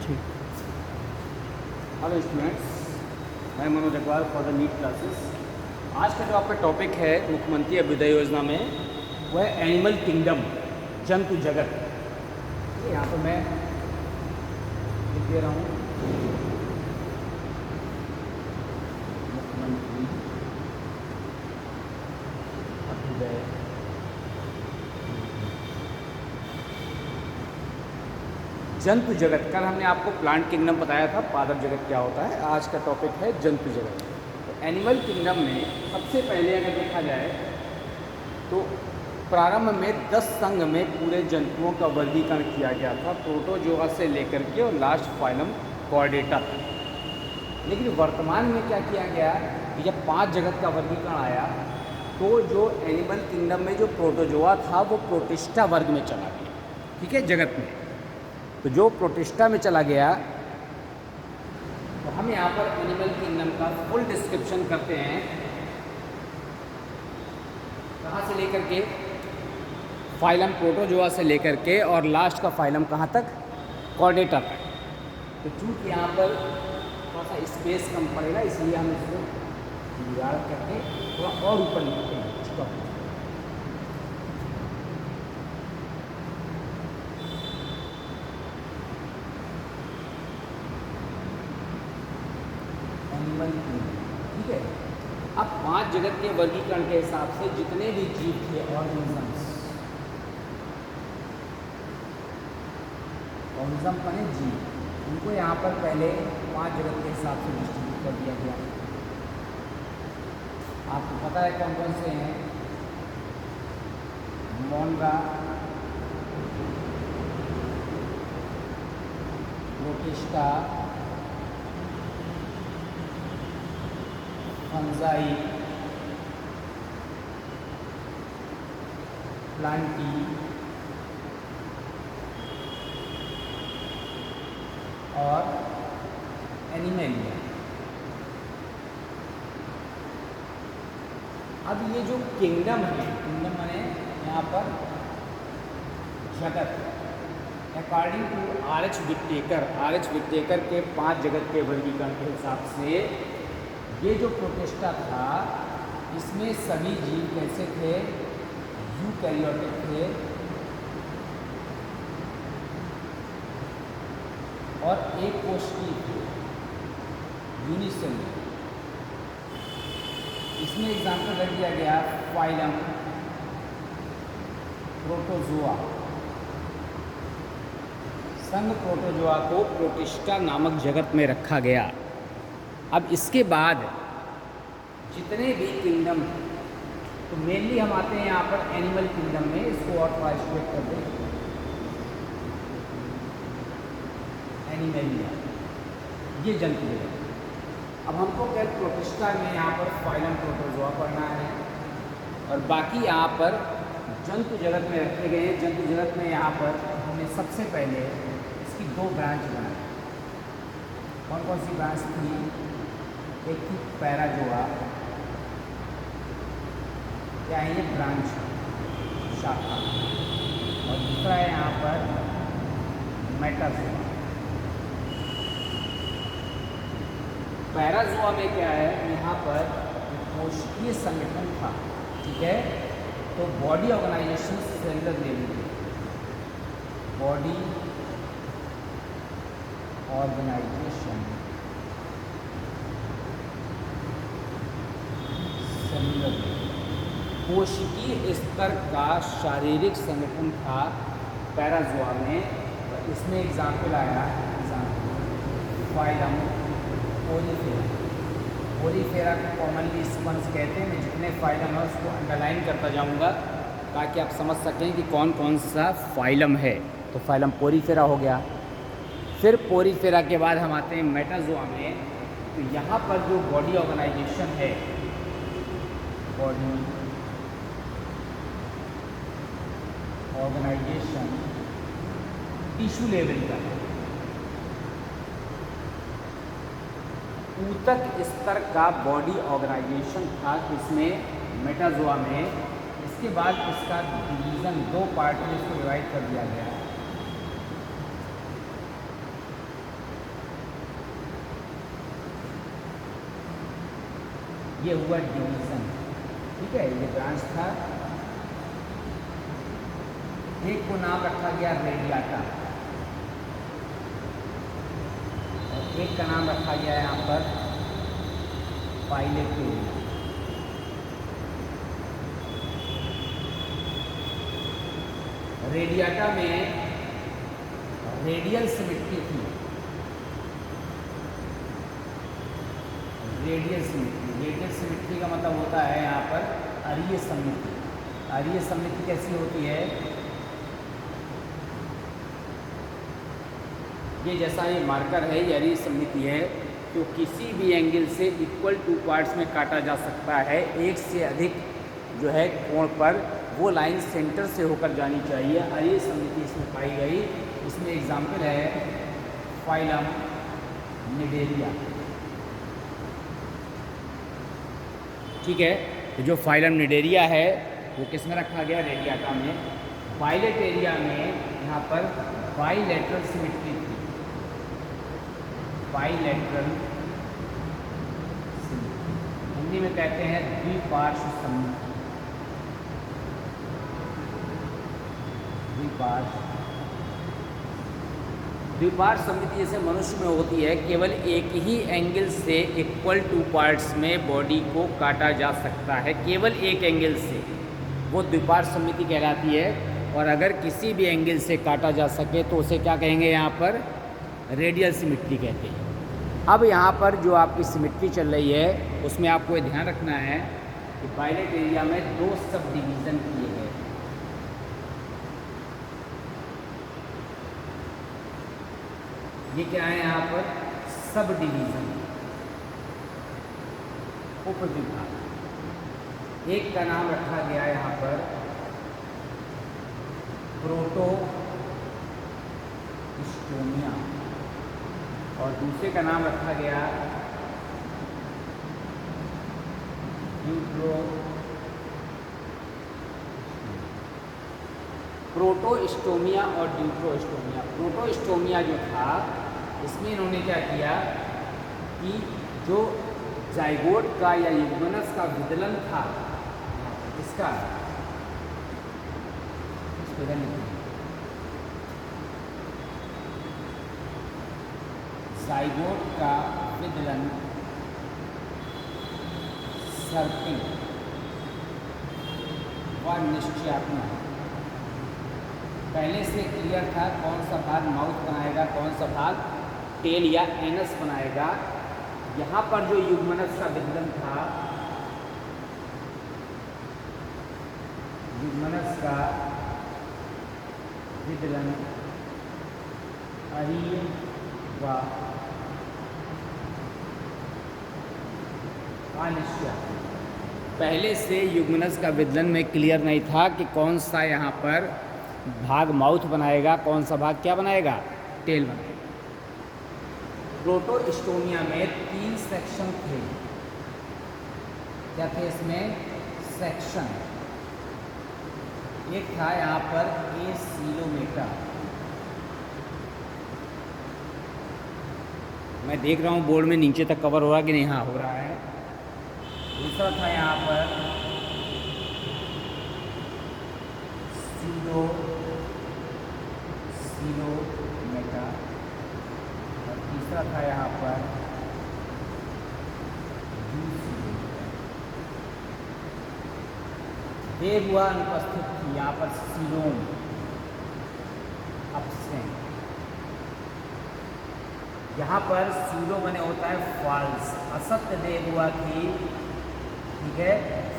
ठीक। Hello students, मैं Manoj Agarwal for the NEET classes. आज का जो आपका टॉपिक है मुख्यमंत्री अभ्युदय योजना में, वह है एनिमल किंगडम, जंतु जगत। यहाँ पर मैं लिख दे रहा हूँ मुख्यमंत्री अभ्युदय जंतु जगत। कल हमने आपको प्लांट किंगडम बताया था, पादप जगत क्या होता है। आज का टॉपिक है जंतु जगत। तो एनिमल किंगडम में सबसे पहले अगर देखा जाए तो प्रारंभ में 10 संघ में पूरे जंतुओं का वर्गीकरण किया गया था, प्रोटोजोआ से लेकर के और लास्ट फाइलम कॉर्डेटा। लेकिन वर्तमान में क्या किया गया कि जब 5 जगत का वर्गीकरण आया तो जो एनिमल किंगडम में जो प्रोटोजोआ था वो प्रोटिस्टा वर्ग में चला गया। ठीक है, जगत में। तो जो प्रोटिस्टा में चला गया, तो हम यहाँ पर एनिमल किंगडम का फुल डिस्क्रिप्शन करते हैं, कहाँ से लेकर के, फाइलम प्रोटोजोआ से लेकर के और लास्ट का फाइलम कहाँ तक, कॉर्डेटा तक। तो चूँकि यहाँ पर थोड़ा सा स्पेस कम पड़ेगा, इसलिए हम इसको जुगाड़ करके थोड़ा और ऊपर लिखते हैं। ठीक है। अब 5 जगत के वर्गीकरण के हिसाब से जितने भी जीव थे, ऑर्गेनिजम्स बने जीव, उनको यहाँ पर पहले 5 जगत के हिसाब से डिस्ट्रीब्यूट कर दिया गया। आपको पता है कौन कौन से हैं? मोनरा, प्रोटिस्टा, फंजाई, प्लांटी और एनिमेलिया। अब ये जो किंगडम है, किंगडम माने यहाँ पर जगत, अकॉर्डिंग टू आर.एच. विट्टेकर के 5 जगत के वर्गीकरण के हिसाब से ये जो प्रोटिस्टा था, इसमें सभी जीव कैसे थे? यूकैरियोटिक थे और एक कोशिकीय थे, यूनिसेलुलर। इसमें एग्जाम्पल रख दिया गया फाइलम प्रोटोजोआ। संघ प्रोटोजोआ को प्रोटिस्टा नामक जगत में रखा गया। अब इसके बाद जितने भी किंगडम, तो मेनली हम आते हैं यहाँ पर एनिमल किंगडम में। इसको और थोड़ा स्ट्रेट कर दें, एनिमेलिया, ये जंतु जगत। अब हमको क्या, प्रोटिस्टा में यहाँ पर फाइलम प्रोटोजोआ पढ़ना है और बाकी यहाँ पर जंतु जगत में रखे गए हैं। जंतु जगत में यहाँ पर हमने सबसे पहले इसकी 2 ब्रांच बनाई। कौन कौन सी ब्रांच थी? एक थी पैराजोआ, क्या है ये, ब्रांच, शाखा, और दूसरा है यहाँ पर मेटाजोआ। पैराजोआ में क्या है, यहाँ पर कोशिकीय संगठन था। ठीक है, तो बॉडी ऑर्गेनाइजेशन सेलुलर लेवल पे, बॉडी ऑर्गेनाइजेशन सेलुलर, कोशिकीय स्तर का शारीरिक संगठन था पैराजोआ में। इसमें एग्जाम्पल आया, फाइलम पोरीफेरा। पोरीफेरा को कॉमनली स्पंज कहते हैं। मैं जितने फाइलम है उसको अंडरलाइन करता जाऊंगा ताकि आप समझ सकें कि कौन कौन सा फाइलम है। तो फाइलम पोरीफेरा हो गया। फिर पोरीफेरा के बाद हम आते हैं मेटाजोआ में। तो यहाँ पर जो बॉडी ऑर्गेनाइजेशन है, बॉडी ऑर्गेनाइजेशन टिश्यू लेवल का है, ऊतक स्तर का बॉडी ऑर्गेनाइजेशन था इसमें मेटाजोआ में। इसके बाद इसका डिवीज़न 2 पार्ट में इसको डिवाइड कर दिया गया। ये हुआ डिवीज़न, ठीक है, ये ब्रांच था। एक को नाम रखा गया रेडियाटा और एक का नाम रखा गया यहाँ पर पाइलेट एरिया। रेडियाटा में रेडियल सिमेट्री थी, रेडियल सिमेट्री का मतलब होता है यहाँ पर अरीय सममिति। अरीय सममिति कैसी होती है, ये जैसा ये मार्कर है, ये अरीय सममिति है, तो किसी भी एंगल से इक्वल टू पार्ट्स में काटा जा सकता है। एक से अधिक जो है कोण पर वो लाइन सेंटर से होकर जानी चाहिए। अरीय सममिति इसमें पाई गई। इसमें एग्जाम्पल है फाइलम निडेरिया, ठीक है। तो जो फाइलम निडेरिया है वो किस में रखा गया, रेडियाटा में। पाइलेट एरिया में यहाँ पर बाइलेटरल सिमेट्री थी, बाइलेटरल सिमेट्री हिंदी में कहते हैं द्विपार्श्व सममिति। द्विपार्श्व सममिति जैसे मनुष्य में होती है, केवल एक ही एंगल से इक्वल टू पार्ट्स में बॉडी को काटा जा सकता है, केवल एक एंगल से, वो द्विपार्श्व सममिति कहलाती है। और अगर किसी भी एंगल से काटा जा सके तो उसे क्या कहेंगे, यहाँ पर रेडियल सिमेट्री कहते हैं। अब यहाँ पर जो आपकी सिमेट्री चल रही है उसमें आपको ये ध्यान रखना है कि पायलट एरिया में 2 सब डिवीज़न किए गए। ये क्या है, यहाँ पर सब डिवीज़न, उप विभाग। एक का नाम रखा गया यहाँ पर प्रोटोस्टोमिया और दूसरे का नाम रखा गया प्रोटोस्टोमिया और ड्यूट्रोस्टोमिया। प्रोटोस्टोमिया जो था इसमें इन्होंने क्या किया कि जो जाइगोट का या युग्मनस का विदलन था, इसका जाइगोट का विदलन सर्पिल व निश्चयात्मक, पहले से क्लियर था कौन सा भाग माउथ बनाएगा, कौन सा भाग टेल या एनस बनाएगा। यहाँ पर जो युग्मनस का विदलन था, युग्मनस का विदलन अरीय व अनिश्चयात्मक, पहले से युग्मनस का विदलन में क्लियर नहीं था कि कौन सा यहाँ पर भाग माउथ बनाएगा, कौन सा भाग क्या बनाएगा, टेल बनाएगा। प्रोटोस्टोमिया में 3 सेक्शन थे। क्या थे इसमें, सेक्शन। एक था यहाँ पर एसीलोमेटा, मैं देख रहा हूँ बोर्ड में नीचे तक कवर हो रहा कि नहीं, हाँ हो रहा है। दूसरा था यहाँ पर सीलोमेटा और तीसरा था यहाँ पर देव हुआ अनुपस्थित थी यहाँ पर सीलोम अपसेंट। यहाँ पर सीलो बने होता है फॉल्स, असत्य देव हुआ थी, ठीक है,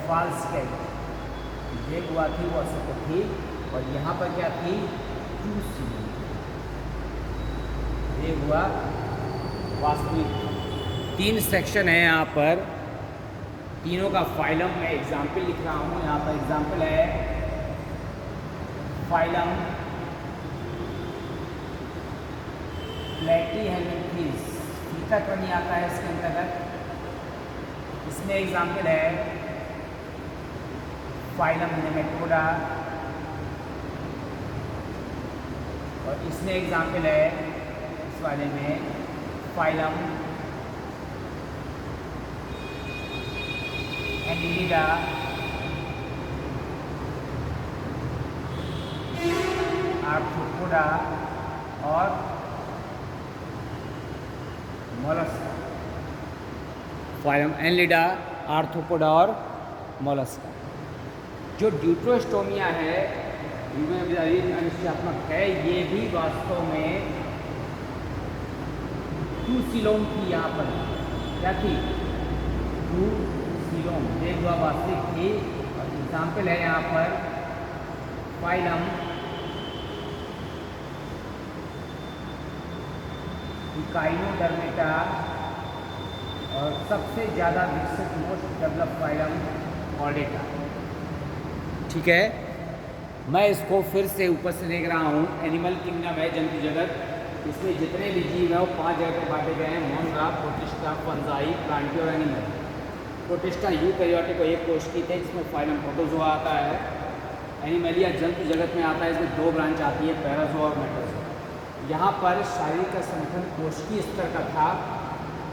फॉल्स कैट देव हुआ थी, वो असत्य थी। और यहाँ पर क्या थी, ट्रू सीलो देव हुआ वास्तविक। 3 सेक्शन है यहाँ पर, तीनों का फाइलम मैं एग्जाम्पल लिख रहा हूँ। यहाँ पर एग्जाम्पल है फाइलम प्लेटीहेल्मिन्थेस, फीता प्राणी आता है इसके अंतर्गत। इसमें एग्जाम्पल है फाइलम नेमेटोडा और इसमें एग्जाम्पल है इस वाले में फाइलम एनिलिडा, आर्थ्रोपोडा और मोलस्का। फाइलम एनिलिडा, आर्थ्रोपोडा और मोलस्का। जो ड्यूटरोस्टोमिया है, अनिश्चयात्मक है, ये भी वास्तव में टूसिलोम की यहाँ पर क्या थी, टूसिलोम एक वास्तविक थी। और एग्जाम्पल है यहाँ पर फाइलम इकाइनोडर्मेटा और सबसे ज़्यादा विकसित मोस्ट डेवलप फाइलम ऑर्डेटा। ठीक है, मैं इसको फिर से ऊपर से देख रहा हूँ। एनिमल किंगडम है, जंतु जगत, इसमें जितने भी जीव हैं वो 5 जगह पर बांटे गए हैं: मोनरा, प्रोटिस्टा, फंजाई, प्लांटी और एनिमल। प्रोटिस्टा यूकैरियोटिक को एक कोश की थे, जिसमें फाइलम प्रोटोजोआ आता है। एनिमलिया जंतु जगत में आता है, इसमें 2 ब्रांच आती है, पैराजोआ और मेटाजोआ। यहाँ पर शारीरिक का संगठन कोशिकीय स्तर का था,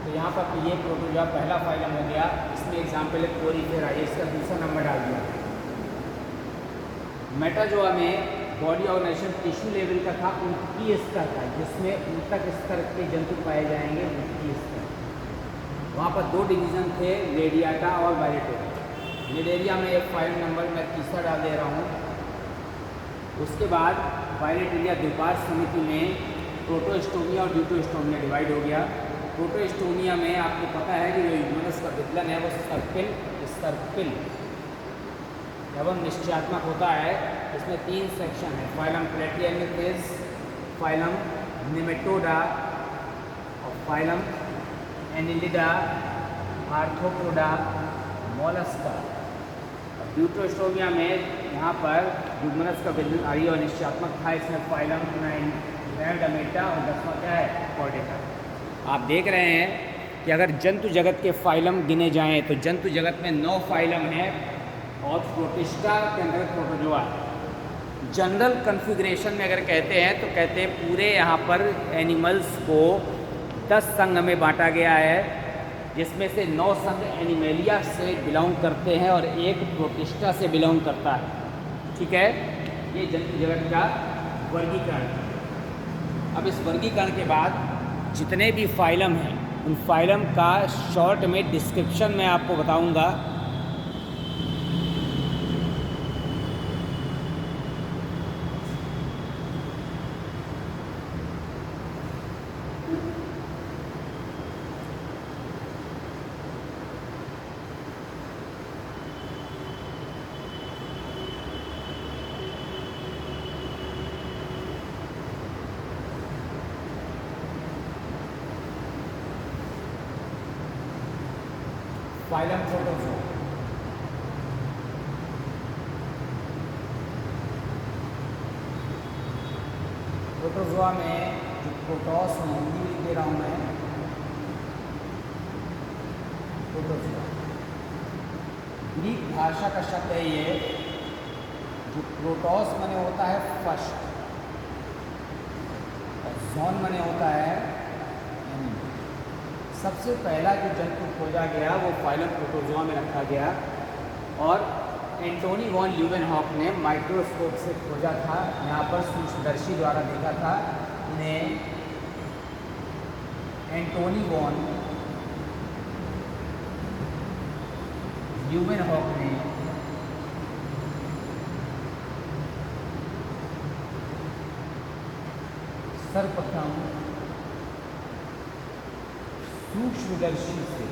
तो यहाँ पर ये प्रोटोजोआ पहला फाइलम हो गया। इसमें एग्जाम्पल है पोरीफेरा, ये इसका दूसरा नंबर डाल दिया। मेटाजोआ में बॉडी ऑर्गेनाइजेशन टिश्यू लेवल का था, उनकी स्तर का, जिसमें ऊतक स्तर के जंतु पाए जाएंगे, उनकी स्तर। वहाँ पर 2 डिवीज़न थे, रेडियाटा और वायलेटोरा। लेडेरिया में एक फाइलम नंबर मैं तीसरा डाल दे रहा हूँ। उसके बाद वायलेटोरिया द्विपाद समिति में प्रोटोस्टोमिया और ड्यूटरोस्टोमिया डिवाइड हो गया। प्रोटोस्टोमिया में आपको पता है कि जो ह्यूमनस का विदलन है वो सर्पिल एवं निश्चयात्मक होता है। इसमें 3 सेक्शन है: फाइलम प्लेटियनिथेस, फाइलम निमेटोडा और फाइलम एनिलिडा, आर्थ्रोपोडा, मोलस्का। ड्यूटरोस्टोमिया में यहाँ पर ह्यूमनस का विदलन आर्य और निश्चयात्मक था। इसमें फाइलम नाइडमेटा और 10वां क्या है, कॉर्डेटा। आप देख रहे हैं कि अगर जंतु जगत के फाइलम गिने जाएं तो जंतु जगत में 9 फाइलम हैं और प्रोटिस्टा के अंदर प्रोटोजोआ। जनरल कन्फिग्रेशन में अगर कहते हैं तो कहते हैं पूरे यहाँ पर एनिमल्स को 10 संघ में बांटा गया है, जिसमें से 9 संघ एनिमेलिया से बिलोंग करते हैं और 1 प्रोटिस्टा से बिलोंग करता है। ठीक है, ये जंतु जगत का वर्गीकरण। अब इस वर्गीकरण के बाद जितने भी फाइलम हैं उन फाइलम का शॉर्ट में डिस्क्रिप्शन मैं आपको बताऊंगा। Phylum protozoa. प्रोटोजोआ में जो प्रोटोस में हिंदी लिख दे रहा हूँ मैं, प्रोटोजोआ ग्रीक भाषा का शब्द है ये। जो प्रोटोस माने होता है फर्स्ट और जोन माने होता है एनिमल। सबसे पहला जो जंतु खोजा गया वो फाइलम प्रोटोजोआ में रखा गया और एंटोनी वॉन ल्यूवेनहॉक ने माइक्रोस्कोप से खोजा था। यहाँ पर सूक्ष्मदर्शी द्वारा देखा था। इन्हें एंटोनी वॉन ल्यूवेनहॉक ने सर्वप्रथम सूक्ष्मदर्शी से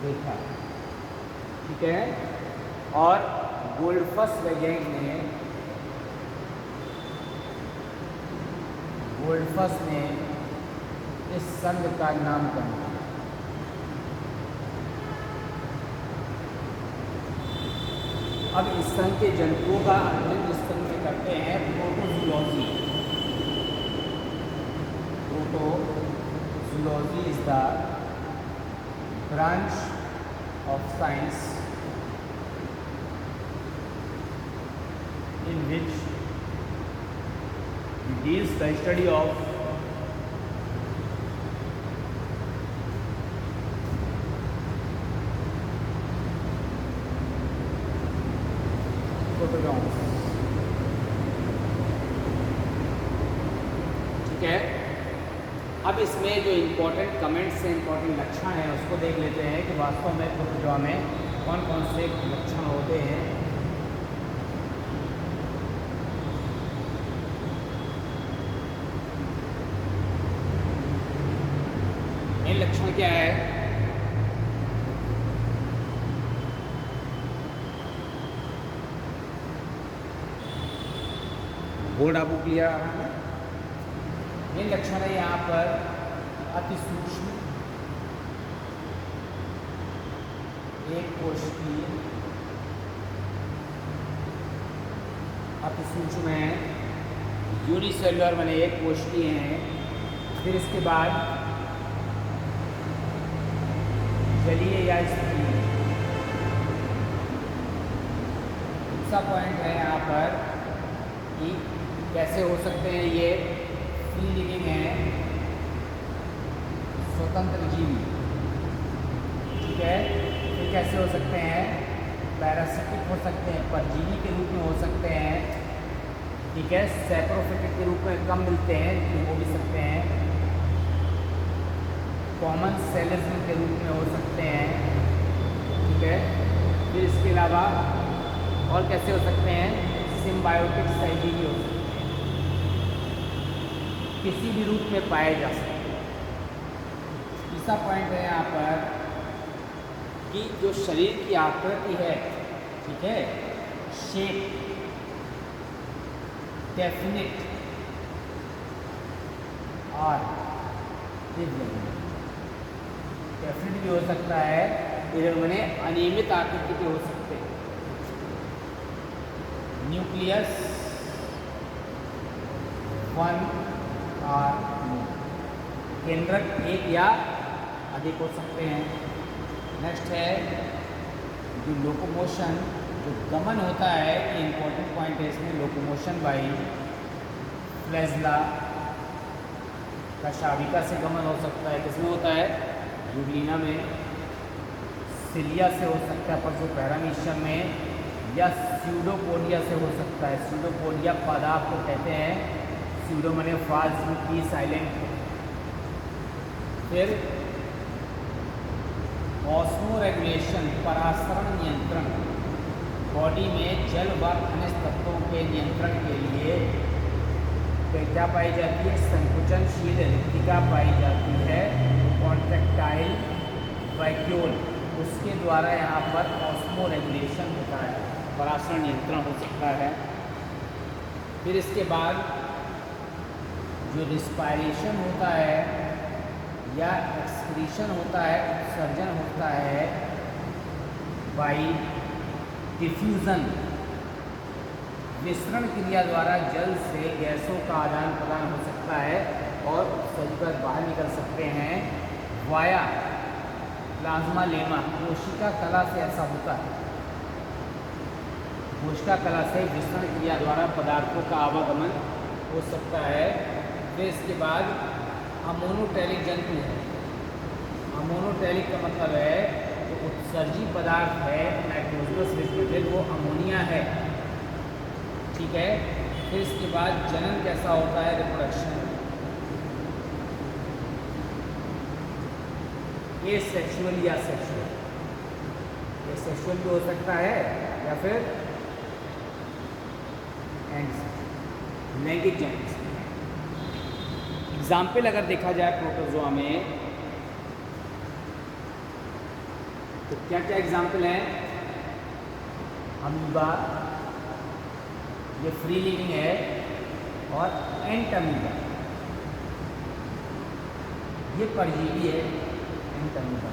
देखा। ठीक है, और गोल्डफस ने इस संघ का नामकरण किया। अब इस संघ के जंतुओं का अध्ययन इस संघ में करते हैं प्रोटोजूलॉजी। Protozoology is the branch of science in which it deals the study of ठीक है। अब इसमें जो इम्पोर्टेंट कमेंट्स हैं, इम्पोर्टेंट लक्षण हैं, उसको देख लेते हैं कि वास्तव में प्रोटोजोआ में कौन कौन से लक्षण होते हैं। ये लक्षण क्या है? बोर्ड आपको क्लियर आ रहा है? ये लक्षण है यहाँ पर अति सूक्ष्म, एक कोशिकीय, अति सूक्ष्म है, यूनिसेलुलर माने एक कोशिकीय है। फिर इसके बाद जलीय या स्थलीय। दूसरा पॉइंट है यहाँ पर कि कैसे हो सकते हैं ये फ्री लिविंग है, स्वतंत्र जीवी, ठीक है। फिर कैसे हो सकते हैं? पैरासिटिक हो सकते हैं, परजीवी के रूप में हो सकते हैं, ठीक है। सैप्रोफिटिक के रूप में कम मिलते हैं लेकिन हो भी सकते हैं। कॉमन सेलिज्म के रूप में हो सकते हैं, ठीक है। फिर इसके अलावा और कैसे हो सकते हैं? सिम्बायोटिक शैली भी हो सकते हैं, किसी भी रूप में पाए जा सकते हैं। तीसरा पॉइंट है यहाँ पर कि जो शरीर की आकृति है, ठीक है, शेप डेफिनिट और डेफिनिट भी हो सकता है, इन्होंने अनियमित आकृति के हो सकते हैं। न्यूक्लियस वन और केंद्रक एक या अधिक हो सकते हैं। नेक्स्ट है जो लोकोमोशन, जो गमन होता है, ये इंपॉर्टेंट पॉइंट है इसमें। लोकोमोशन बाई फ्लैजला का शाविका से गमन हो सकता है। किसमें होता है? यूग्लिना में। सिलिया से हो सकता है, पर जो पैरामीशियम में, या स्यूडोपोडिया से हो सकता है। स्यूडोपोडिया पदार्थ को कहते हैं, स्यूडो माने फाल्स की साइलेंट। फिर ऑस्मो रेगुलेशन, परासरण नियंत्रण, बॉडी में जल व खनिज तत्वों के नियंत्रण के लिए क्या पाई जाती है? संकुचनशील रिक्तिका पाई जाती है, कॉन्ट्रैक्टाइल वैक्यूल, उसके द्वारा यहाँ पर ऑस्मो रेगुलेशन होता है, परासरण नियंत्रण हो सकता है। फिर इसके बाद जो रिस्पायरेशन होता है या एक्सक्रीशन होता है, उत्सर्जन होता है बाई डिफ्यूज़न, विसरण क्रिया द्वारा जल से गैसों का आदान प्रदान हो सकता है और उत्सर्जक बाहर निकल सकते हैं वाया प्लाज्मा लेमा। कोशिका कला से ऐसा होता है, कोशिका कला से विसरण क्रिया द्वारा पदार्थों का आवागमन हो सकता है। फिर इसके बाद अमोनोटैलिक जंतु है। अमोनोटैलिक का मतलब है जो उत्सर्जी पदार्थ है नाइट्रोजनस रिलेटेड, वो अमोनिया है, ठीक है। फिर इसके बाद जनन कैसा होता है? रिप्रोडक्शन ये सेक्सुअल या सेक्सुअल, ये सेक्सुअल भी हो सकता है या फिर लैंगिक जनन। एग्जाम्पल अगर देखा जाए प्रोटोजोआ में तो क्या क्या एग्जाम्पल हैं? अमीबा, ये फ्री लिविंग है, और एंट अमीबा, ये परजीवी है। एंट अमीबा,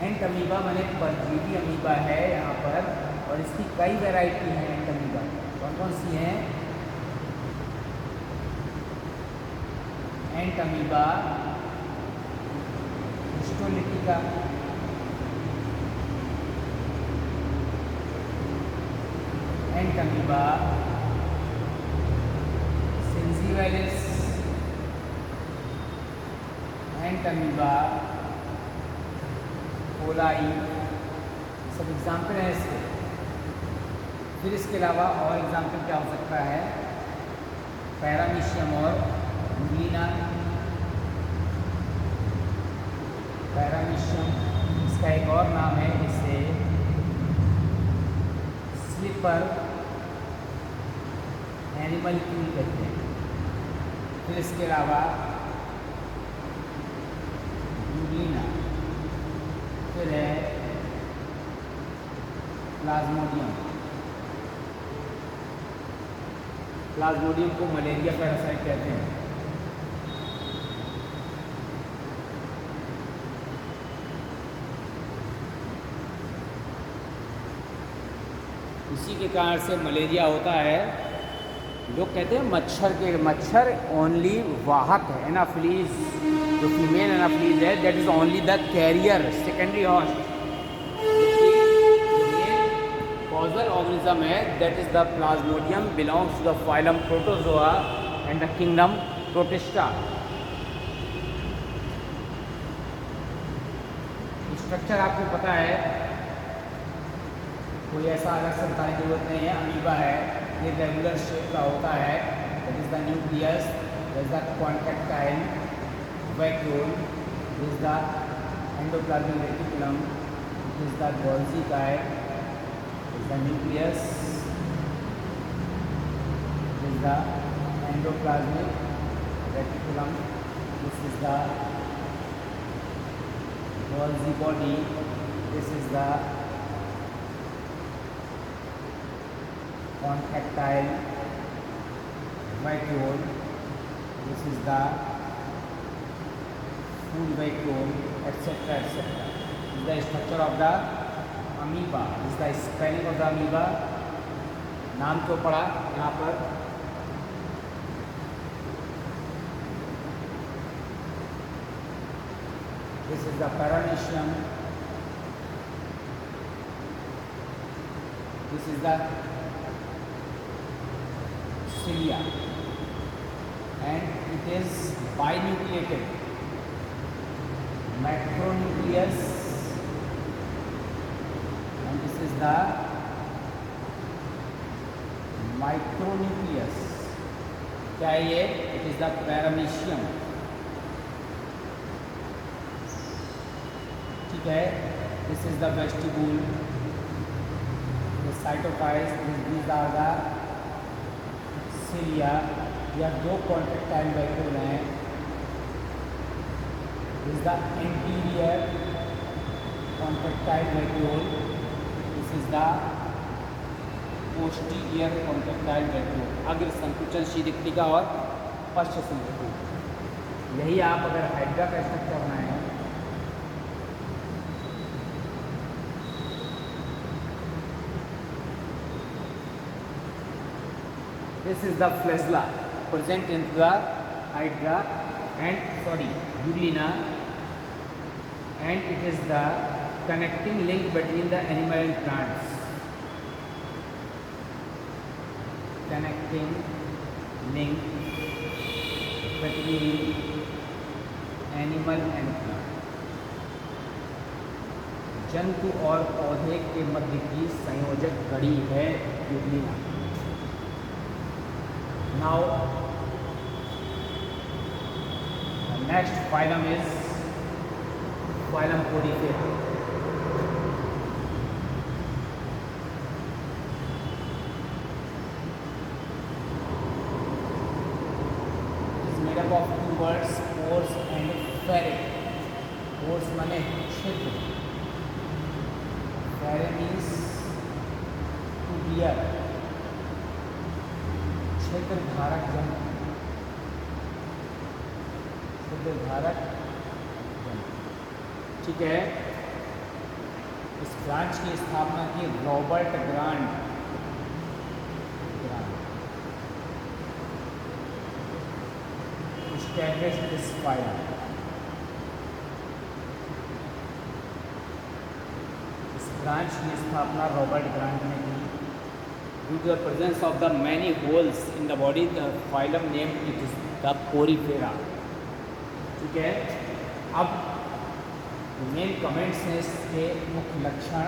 एंट अमीबा माने परजीवी अमीबा है यहाँ पर, और इसकी कई वैरायटी हैं। एंट अमीबा कौन कौन सी हैं? एंट अमीबा हिस्टोलिटिका, एंट अमीबा सिंजीवेलिस, एंट अमीबा कोलाई, सब एग्जाम्पल हैं इसके। फिर इसके अलावा और एग्जाम्पल क्या हो सकता है? पैरामीशियम और यूग्लिना, पैरामीशियम, इसका एक और नाम है, इसे स्लीपर एनिमल क्यूल कहते हैं। फिर इसके अलावा यूग्लिना, फिर है प्लाज्मोडियम। प्लाज्मोडियम को मलेरिया पैरासाइट कहते हैं। इसी के कारण से मलेरिया होता है। लोग कहते हैं मच्छर ओनली वाहक है, एनाफ्लीज जो फीमेल एनाफ्लीज है that is only the carrier secondary host. Causal organism है that is the plasmodium, belongs to the phylum protozoa and the kingdom protista. Structure आपको पता है, कोई ऐसा अलग से बताने की जरूरत नहीं है। अमीबा है, ये रेगुलर शेप का होता है, that is the nucleus, that is the contractile vacuole, this is the endoplasmic reticulum, this is the Golgi kite, this is the nucleus, this is the endoplasmic reticulum, this is the Golgi body, this is the contractile vacuole, this is the food vacuole, etc. etc. This is the structure of the amoeba. This is the spelling of the amoeba. नाम क्यों पढ़ा यहाँ पर? This is the paramecium. This is the cilia and it is binucleated, macronucleus, and this is the micronucleus. क्या है ये? It is the paramecium. ठीक है, this is the vestibule, the cytophiles, these are the cilia। या दो contractile vacuole हैं, this is the anterior contractile vacuole, this is the posterior contractile vacuole. अग्र संकुचनशील रिक्तिका और पश्च संकुचन। यही आप अगर हाइड्रा का स्ट्रक्चर बनाएं, this is the flagella present in the hydra and Ugulina, and it is the connecting link between the animal and plants. Connecting link between animal and plant. जंतु और पौधे के मध्य की संयोजक कड़ी है Euglena. Now, the next phylum is phylum Porifera. It is made up of two words, pores and fere. Pores माने क्षेत्र, fere means to bear. क्षेत्र धारक जंतु, क्षेत्र धारक जंतु। ठीक है, इस ब्रांच की स्थापना की Robert grant. established this phylum. इस ब्रांच की स्थापना रॉबर्ट ग्रांट ने की। Due to the presence of the many holes in the body, the phylum name it is the Porifera. ठीक है, अब मेन कमेंट्स हैं इसके मुख्य लक्षण।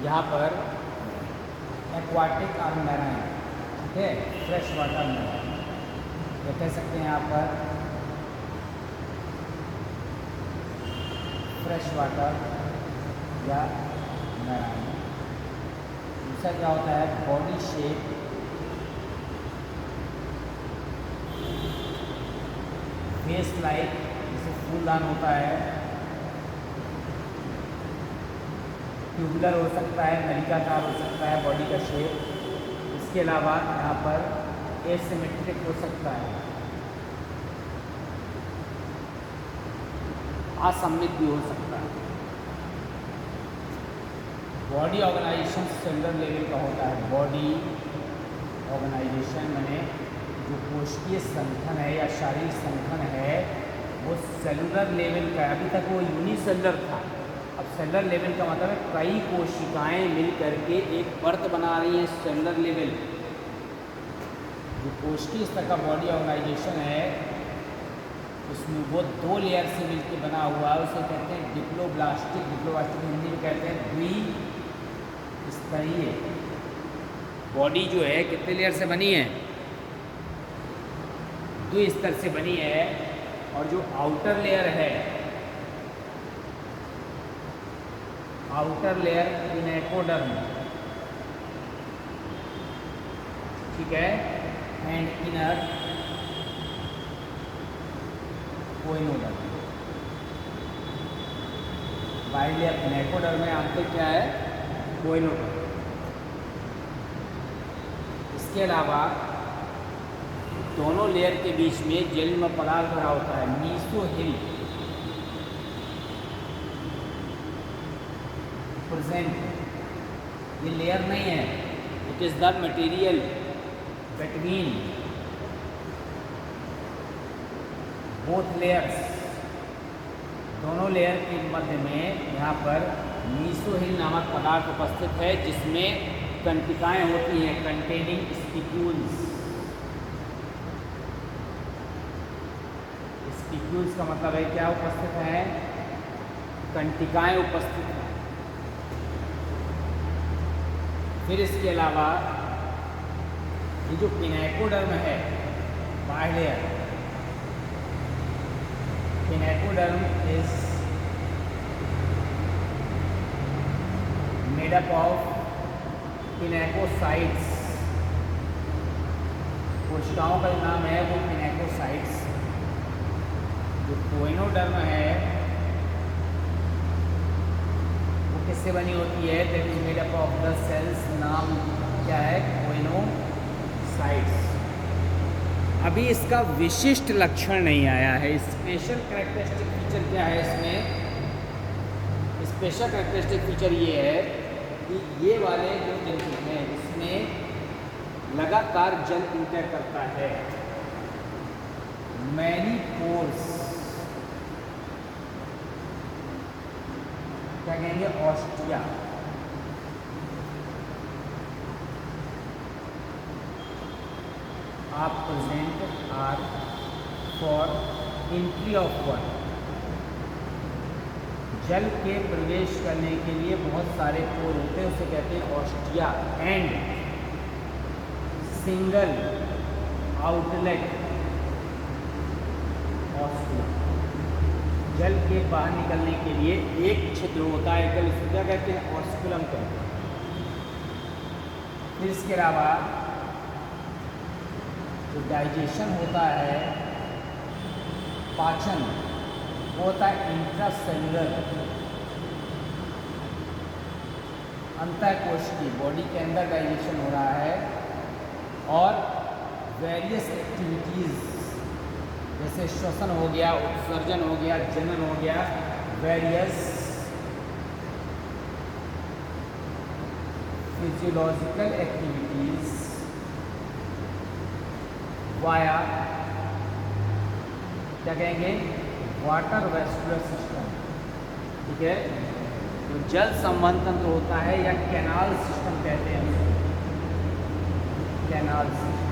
यहाँ पर एक्वाटिक और मैराइन, ठीक है, फ्रेश वाटर मैराइन, तो कह सकते हैं यहाँ पर फ्रेश वाटर या मैराइन। दूसरा क्या होता है, बॉडी शेप, फेस लाइक, जैसे फूलदान होता है, ट्यूबुलर हो सकता है, नलिकाकार हो सकता है बॉडी का शेप। इसके अलावा यहाँ पर एसिमेट्रिक हो सकता है, असममित भी हो सकता है। बॉडी ऑर्गेनाइजेशन सेलुलर लेवल का होता है। बॉडी ऑर्गेनाइजेशन माने जो कोशिकीय संगठन है या शारीरिक संगठन है वो सेलुलर लेवल का है। अभी तक वो यूनिसेलुलर था, अब सेलुलर लेवल का मतलब है कई कोशिकाएं मिल करके एक परत बना रही हैं सेलुलर लेवल। जो कोशिकीय स्तर का बॉडी ऑर्गेनाइजेशन है उसमें वो 2 लेयर से मिलकर बना हुआ है, उसे कहते हैं डिप्लोब्लास्टिक। डिप्लोब्लास्टिक हिंदी में कहते हैं द्विस्तरीय। बॉडी जो है कितने लेयर से बनी है, 2 स्तर से बनी है। और जो आउटर लेयर है, आउटर लेयर इनेकोडर्म, ठीक है, एंड इनर कोइनोडर्म। बाहरी लेयर इनेकोडर्म में आंतरिक क्या है, कोइनोडर्म। इसके अलावा दोनों लेयर के बीच में जैलीय पदार्थ भरा होता है, मीसोहिल प्रेजेंट। ये लेयर नहीं है, it is the material between both layers. दोनों लेयर के मध्य में यहाँ पर मीसोहिल नामक पदार्थ उपस्थित है जिसमें कंटिकाएं होती हैं, कंटेनिंग स्पिक्यूल्स। स्पिक्यूल्स का मतलब है क्या उपस्थित है, कंटिकाएं उपस्थित हैं। फिर इसके अलावा ये जो पिनेकोडर्म है, बाह्य layer, pinacoderm is made up of pinacocytes. कोशिकाओं का नाम है वो पिनेकोसाइट्स। जो कोइनोडर्म है वो किससे बनी होती है, that is made up of the cells. नाम क्या है, कोइनोसाइट्स। अभी इसका विशिष्ट लक्षण नहीं आया है। स्पेशल कैरेक्टरिस्टिक फीचर क्या है इसमें, स्पेशल कैरेक्टरिस्टिक फीचर ये है कि ये वाले जो जंतु हैं इसमें लगातार जल इंटर करता है। मैनी पोर्स, क्या कहेंगे, ऑस्टिया। आप present are for entry of water. जल के प्रवेश करने के लिए बहुत सारे पोर होते हैं, उसे कहते हैं ostia. And single outlet ostia. जल के बाहर निकलने के लिए एक छिद्र होता है, एकल, इसको क्या कहते हैं, ऑस्कुलम कहते हैं। फिर इसके अलावा जो डाइजेशन होता है, पाचन, वो होता है इंट्रासेलुलर, अंतःकोशिकीय। बॉडी के अंदर डाइजेशन हो रहा है। और वेरियस एक्टिविटीज़ जैसे श्वसन हो गया, उत्सर्जन हो गया, जनन हो गया, वेरियस फिजियोलॉजिकल एक्टिविटीज़ वाया, क्या कहेंगे, वाटर वेस्कुलर सिस्टम, ठीक है। तो जल संवहन तंत्र होता है या कैनाल सिस्टम कहते हैं उसको, कैनाल सिस्टम।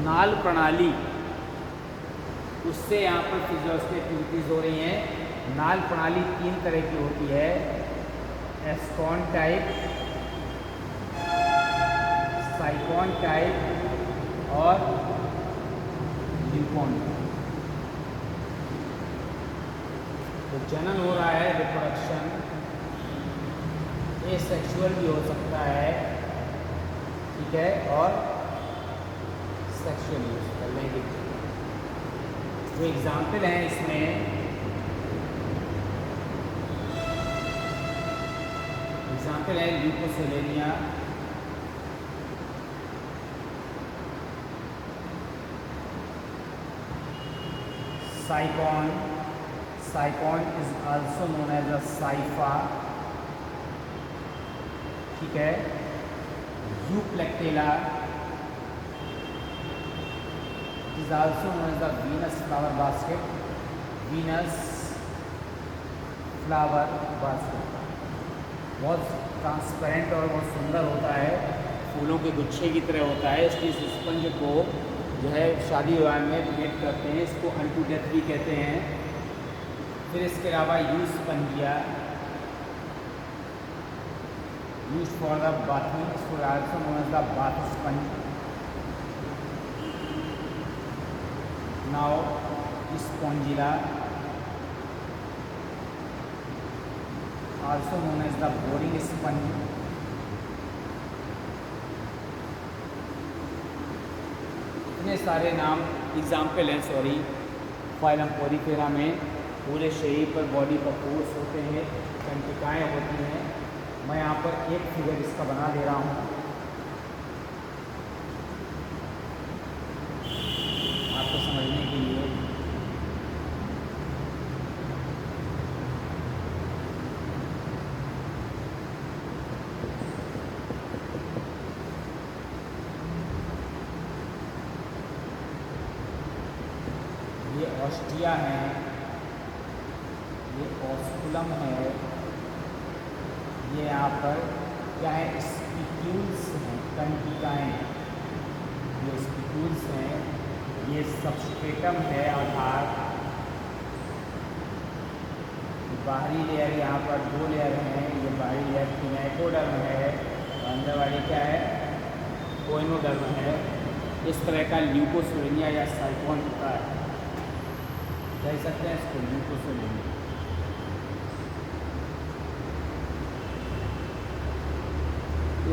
नाल प्रणाली, उससे यहाँ पर फिजियोलॉजिकल एक्टिविटीज़ हो रही हैं। नाल प्रणाली 3 तरह की होती है, एस्कॉन टाइप, साइकोन टाइप और ल्यूकोन। तो जनन हो रहा है, रिप्रोडक्शन एसेक्सुअल भी हो सकता है, ठीक है, और सेक्सुअल भी हो सकता है, लैंगिक। जो एग्जाम्पल हैं इसमें, एग्जाम्पल है leucosolenia, sycon, sycon is also known as a scypha, ठीक है, euplectella is also known as the Venus flower basket, Venus flower basket. बहुत ट्रांसपेरेंट और बहुत सुंदर होता है, फूलों के गुच्छे की तरह होता है। इसकी स्पंज को जो है शादी विवाह में डोनेट करते हैं, इसको अनटू डेथ भी कहते हैं। फिर इसके अलावा Euspongia, use for the bathing, इसको also known as the bath sponge. Now Spongilla, also known as the boring sponge. इतने सारे नाम एग्जाम्पल हैं, सॉरी, फाइलम पोरिफेरा में पूरे शरीर पर, बॉडी पर पोर्स होते हैं, तंत्रिकाएँ होती हैं। मैं यहाँ पर एक फिगर इसका बना दे रहा हूँ आपको समझने के लिए। ये ऑस्टिया है, ये ऑस्कुलम है, ये यहाँ पर क्या है, स्पिक्यूल्स हैं, तंत्रिकाएँ, ये स्पिक्यूल्स हैं, ये सबस्ट्रेटम है आधार, बाहरी लेयर यहाँ पर दो लेयर हैं, ये बाहरी लेयर किनेटोडर्म है, अंदर वाली क्या है, कोइनोडर्म है। इस तरह का ल्यूकोसेलेनिया या साइकोन होता है, कह सकते हैं इसको ल्यूकोसेलेनिया।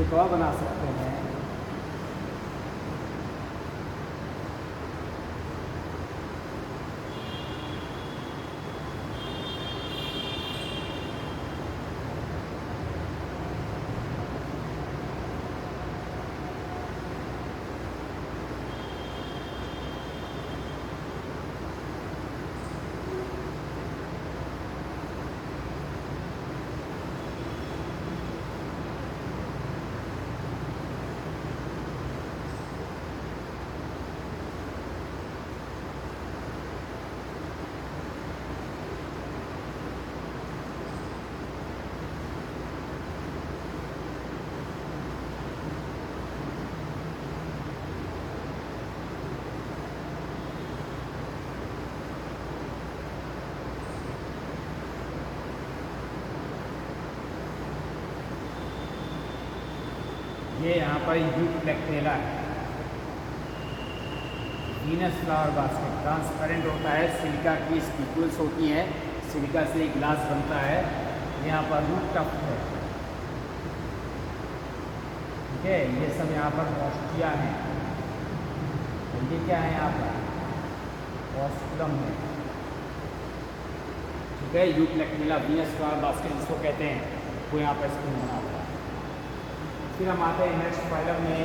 एक और बना सकते हैं, ये यहाँ पर यूप्लेक्टेला है, वीनस फ्लावर बास्केट, ट्रांसपेरेंट होता है, सिलिका की स्पिक्यूल्स होती हैं, सिलिका से एक ग्लास बनता है। यहाँ पर रूट टफ है, ठीक है, ये सब यहाँ पर ऑस्टिया है, ये क्या है यहाँ पर ऑस्कुलम है, ठीक है, यूप्लेक्टेला वीनस फ्लावर बास्केट जिसको कहते हैं, वो यहाँ पर स्क्रीन बना हुआ है। फिर हम आते हैं नेक्स्ट फाइलम में,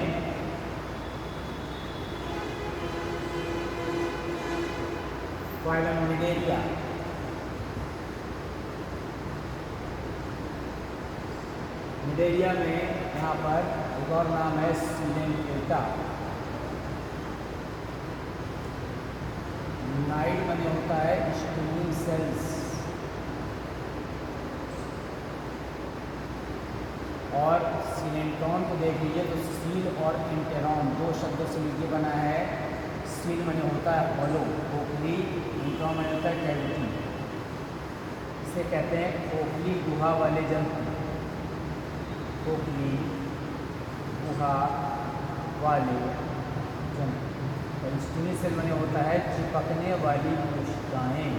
फाइलम निडेरिया। निडेरिया में यहाँ पर एक और नाम है सिलेंटेटा। नाइट बने होता है स्टूलिंग सेल्स, और सिलेंट्रॉन को देख लीजिए तो सील और इंटेरॉन दो शब्दों से मिलकर बना है। सील मैंने होता है होलो, खोखली, इंटेरॉन मैंने होता है कैविटी। इसे कहते हैं खोखली गुहा वाले जंतु, खोखली गुहा वाले जंतु। और स्टिनी सेल में होता है चिपकने वाली कोशिकाएं।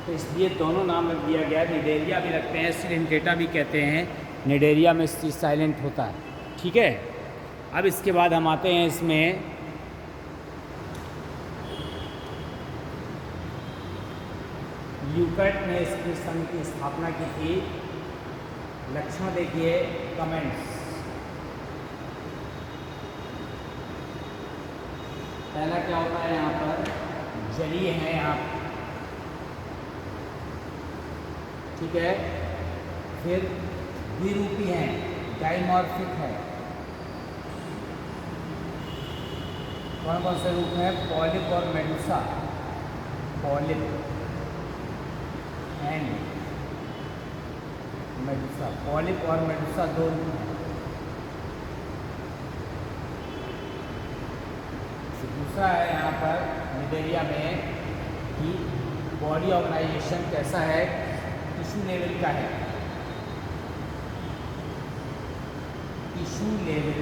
तो इसलिए दोनों नाम रख दिया गया। निडेरिया भी रखते हैं, सिलेंटेटा भी कहते हैं। निडेरिया में साइलेंट होता है, ठीक है। अब इसके बाद हम आते हैं इसमें ल्यूकर्ट ने इसकी संघ की स्थापना की थी। लक्षण देखिए, कमेंट्स। पहला क्या होता है, यहाँ पर जलीय है यहाँ, ठीक है। फिर द्विरूपी है, डाइमॉर्फिक है। कौन कौन से रूप हैं, पॉलिप और Medusa. Polyp and Medusa, polyp और मेडुसा दो रूप हैं। दूसरा है यहाँ पर निडेरिया में कि बॉडी ऑर्गेनाइजेशन कैसा है, टिश्यू लेवल का है। Tissue level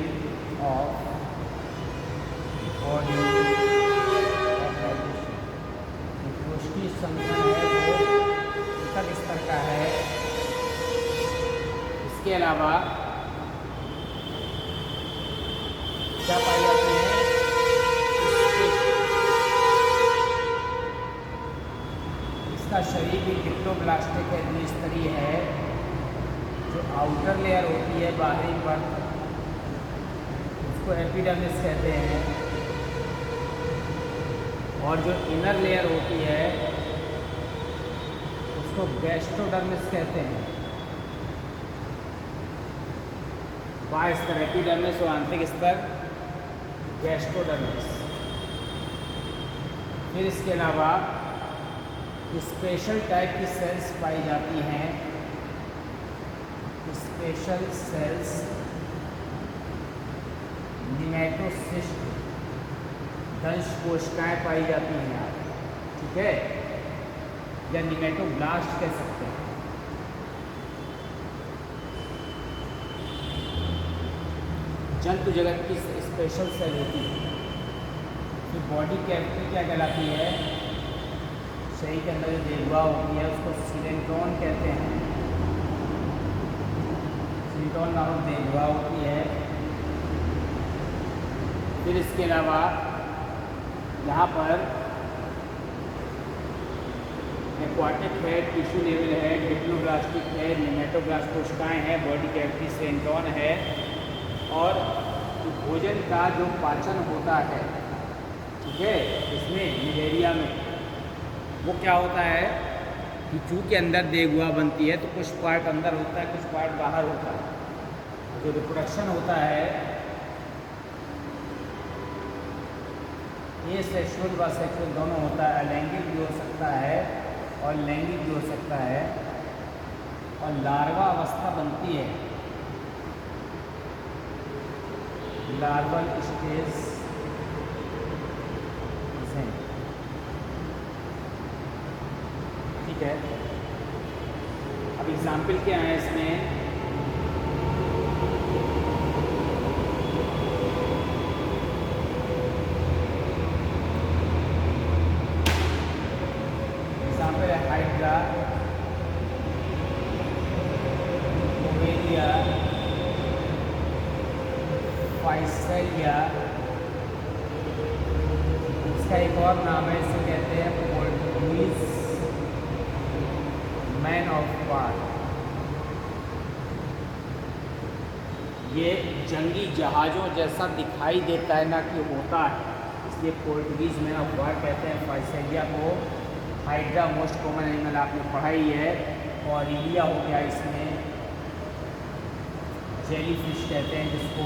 of body organization, कोशिकीय संगठन है वो एकल स्तर का है। इसके अलावा क्या पाई जाती है, इसका शरीर भी डिप्लोब्लास्टिक है, द्विस्तरीय है। जो आउटर लेयर होती है, बाहरी परत, उसको एपिडर्मिस कहते हैं। और जो इनर लेयर होती है उसको गैस्ट्रोडर्मिस कहते हैं। बाह्य स्तर एपिडर्मिस और आंतरिक स्तर गैस्ट्रोडर्मिस। फिर इसके अलावा स्पेशल टाइप की सेल्स पाई जाती हैं। स्पेशल सेल्स निमेटोसिस्ट दंश कोशिकाएं पाई जाती हैं यहाँ, ठीक है, या निमेटोब्लास्ट कह सकते हैं। जंतु जगत की स्पेशल सेल होती है। तो बॉडी कैविटी क्या कहलाती है, शरीर के अंदर जो देखभाल होती है उसको सिलेंट्रॉन कहते हैं। सिलेंट्रॉन नामक देखभाल होती है। फिर इसके अलावा यहाँ पर एक्वाटिक है, टिश्यू लेवल है, डिप्लोब्लास्टिक है, निमेटोब्लास्ट कोशिकाएं हैं, बॉडी कैविटी सिलेंट्रॉन है। और भोजन का जो पाचन होता है, ठीक है, इसमें निडेरिया में वो क्या होता है कि चूँकि अंदर देगुआ बनती है तो कुछ पार्ट अंदर होता है, कुछ पार्ट बाहर होता है। जो रिप्रोडक्शन होता है ये सेक्सुअल व सेक्सुअल दोनों होता है। अलैंगिक भी हो सकता है और लैंगिक भी हो सकता है। और लार्वा अवस्था बनती है, लार्वल स्टेज से, ठीक है। अब एग्जाम्पल क्या है इसमें, एग्जाम्पल है हाइड्रा, ओवेलिया, फाइसेलिया। इसका एक और नाम है, इसे कहते हैं पोर्टुगीज मैन ऑफ वार। ये जंगी जहाज़ों जैसा दिखाई देता है ना कि होता है, इसलिए पोर्टुगीज मैन ऑफ वार कहते हैं फाइसेलिया को। हाइड्रा मोस्ट कॉमन एनिमल आपने पढ़ाई है। और इलिया हो गया, इसमें जेली फिश कहते हैं जिसको।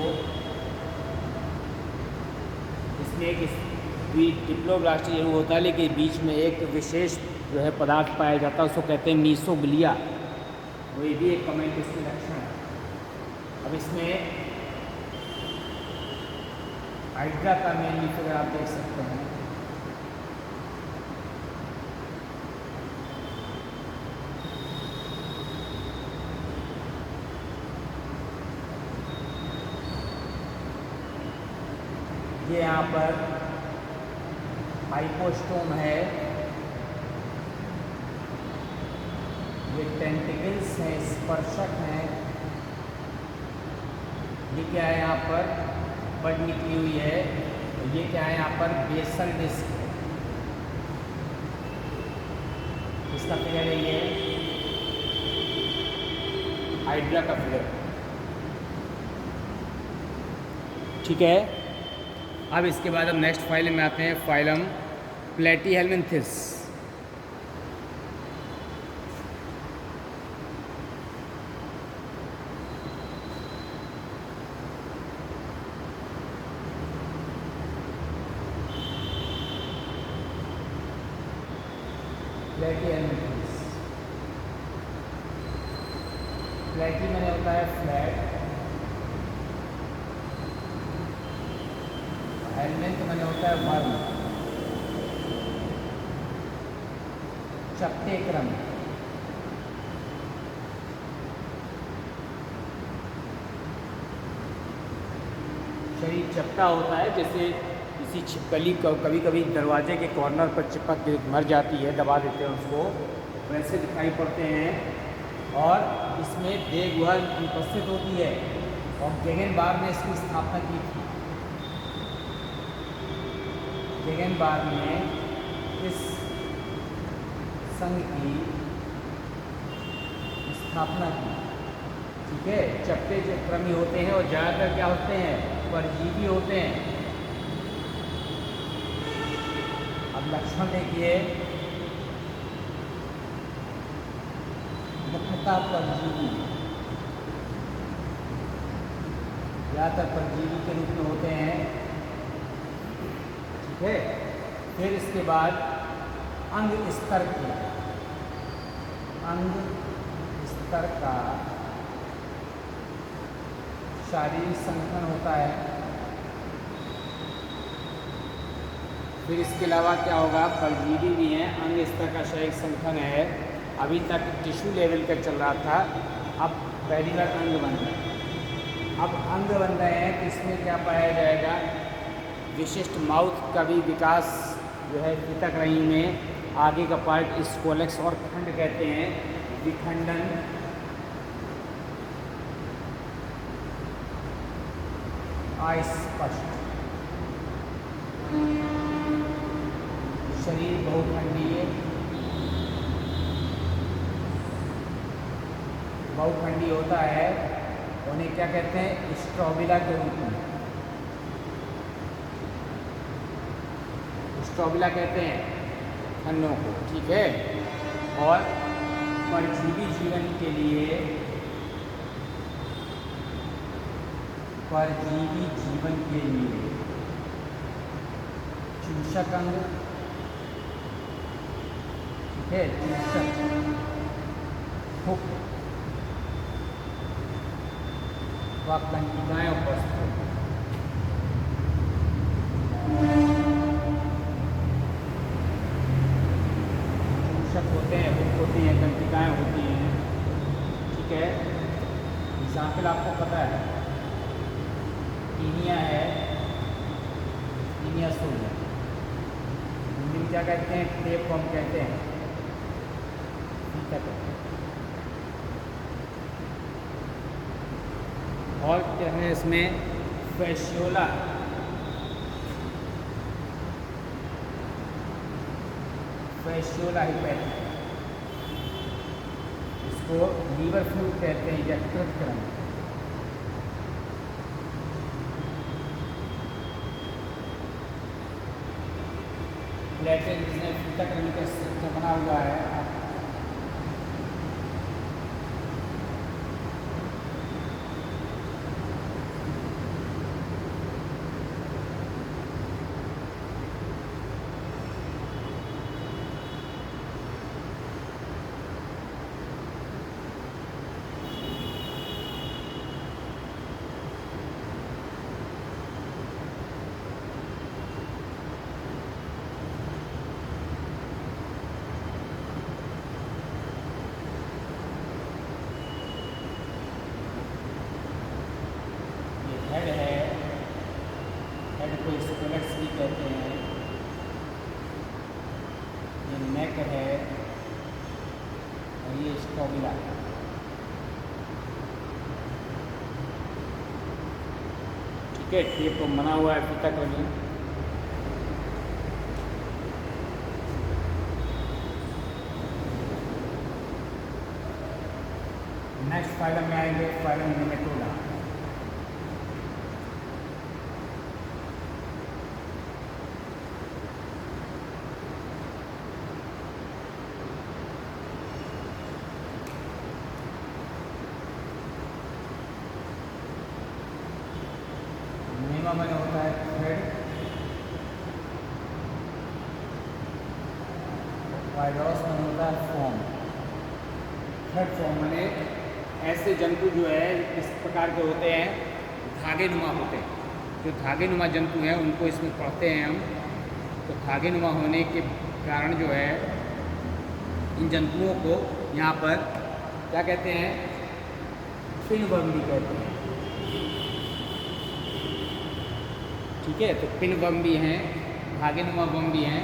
इसमें एक डिप्लोब्लास्ट जरूर होता है, लेकिन बीच में एक विशेष जो है पदार्थ पाया जाता है, उसको कहते हैं मीसोग्लिया। वो ये भी एक कमेंट इसके लक्षण है। अब इसमें हाइड्रा का मेन फिगर आप देख सकते हैं। ये यहाँ पर हाइपोस्टोम है, ये टेंटिकल्स हैं, स्पर्शक हैं, ये क्या है यहाँ पर बड निकली हुई है, ये क्या है यहाँ पर बेसल डिस्क है। इसका फिगर ये है हाइड्रा का फिगर। ठीक है, अब इसके बाद हम नेक्स्ट फाइलम में आते हैं, फाइलम प्लेटीहेल्मिन्थेस। प्लेटीहेल्मिन्थेस, प्लेटी मैंने होता है फ्लैट, हेलमेंथ मैंने होता है वर्म, चपटे क्रम। शरीर चपटा होता है, जैसे किसी छिपकली कभी कभी दरवाजे के कॉर्नर पर चिपक के मर जाती है, दबा देते हैं उसको, वैसे दिखाई पड़ते हैं। और इसमें देखभाल उपस्थित होती है, और गेगेनबार्ग ने इसकी स्थापना की थी। गेगेनबार्ग ने इस संघ की स्थापना की। ठीक है, चपटे जो क्रमी होते हैं और ज़्यादातर क्या होते हैं, परजीवी होते हैं। अब लक्षण देखिए, मुख्यतः परजीवी, ज़्यादातर परजीवी के रूप में होते हैं। ठीक है, फिर इसके बाद अंग स्तर के, अंग स्तर का शारीरिक संगठन होता है। फिर इसके अलावा क्या होगा, परजीवी भी हैं, अंग स्तर का शारीरिक संगठन है। अभी तक टिश्यू लेवल का चल रहा था, अब पहली बार अंग बन रहा है। अब अंग बन रहे हैं तो इसमें क्या पाया जाएगा, विशिष्ट माउथ का भी विकास जो है पितक रही में। आगे का पार्ट स्कोलेक्स और खंड कहते हैं, विखंडन। अस्पष्ट शरीर बहुखंडीय, बहुखंडी होता है, उन्हें क्या कहते हैं, स्ट्रोबिला के रूप में, स्ट्रोबिला कहते हैं खन्नों को। ठीक है, और परजीवी जीवन के लिए, परजीवी जीवन के लिए चूषक अंग, ठीक है, चूषक हुक व कंटिकाएं उपस्थित। चूषक होते हैं, हुक होती हैं, कंटिकाएं होती हैं। ठीक है, एग्जाम्पल आपको पता है, टीनिया है, टीनिया सूल है, हिंदी में क्या कहते हैं, टेप वर्म कहते हैं। और क्या है इसमें, फैसियोला, फैसियोला हिपैटिक, इसको लीवर फ्लूइड कहते हैं, यकृत क्रम। प्लेटेड जिसमें पितक रंग का स्ट्रक्चर बना हुआ है। ये स्ट्रोबिला। ठीक है, टेप तो बना हुआ है फीता कभी। नेक्स्ट फाइलम में आएंगे फाइलम नेमेटोडा। नेमा मैंने होता है थ्रेड, वाइडॉस में होता है फॉर्म। थ्रेड फॉर्म मैंने ऐसे जंतु जो है इस प्रकार के होते हैं, धागे नुमा होते हैं। जो धागे नुमा जंतु हैं उनको इसमें पढ़ते हैं हम। तो धागे नुमा होने के कारण जो है इन जंतुओं को यहाँ पर क्या कहते हैं, पिनवर्म भी कहते हैं। ठीक है, तो पिनवर्म भी हैं, धागे नुमा वर्म भी हैं।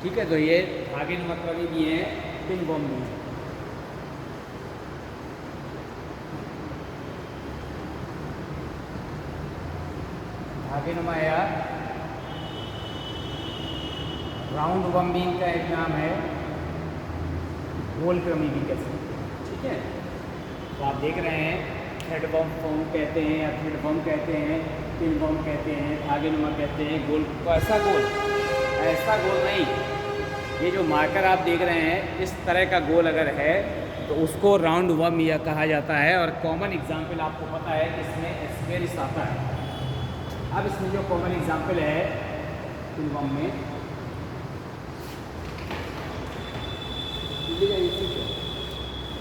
ठीक है, तो ये धागे नुमा कवि भी हैं, पिनवर्म भी हैं। धागे नुमा या राउंड वर्म भी इनका एक नाम है, गोल क्रमी भी कह सकते हैं। ठीक है, तो आप देख रहे हैं थ्रेड वर्म फॉर्म कहते हैं या थ्रेड वर्म कहते हैं, पिन वर्म कहते हैं, धागे नुमा कहते हैं, गोल। तो ऐसा गोल नहीं, ये जो मार्कर आप देख रहे हैं इस तरह का गोल अगर है तो उसको राउंड वर्म या कहा जाता है। और कॉमन एग्जाम्पल आपको पता है कि इसमें स्केरिस आता है। अब इसमें जो कॉमन एग्जाम्पल है पिन वर्म में,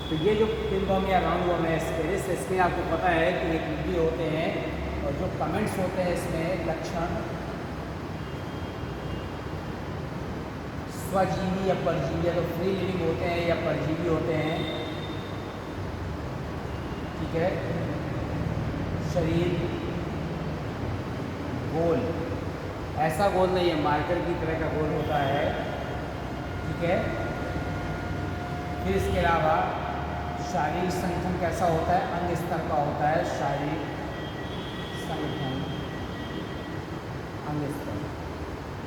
तो ये जो पिनवर्म या राउंड वर्म है स्केरिस, इसमें आपको पता है कि एक वीडियो होते हैं और जो कमेंट्स होते हैं इसमें लक्षण स्वजीवी या परजीवी, तो फ्री लिविंग होते हैं या परजीवी होते हैं। ठीक है, शरीर गोल, ऐसा गोल नहीं है, मार्कर की तरह का गोल होता है। ठीक है, फिर इसके अलावा शारीरिक संगठन कैसा होता है, अंग स्तर का होता है शारीरिक संगठन, अंग स्तर।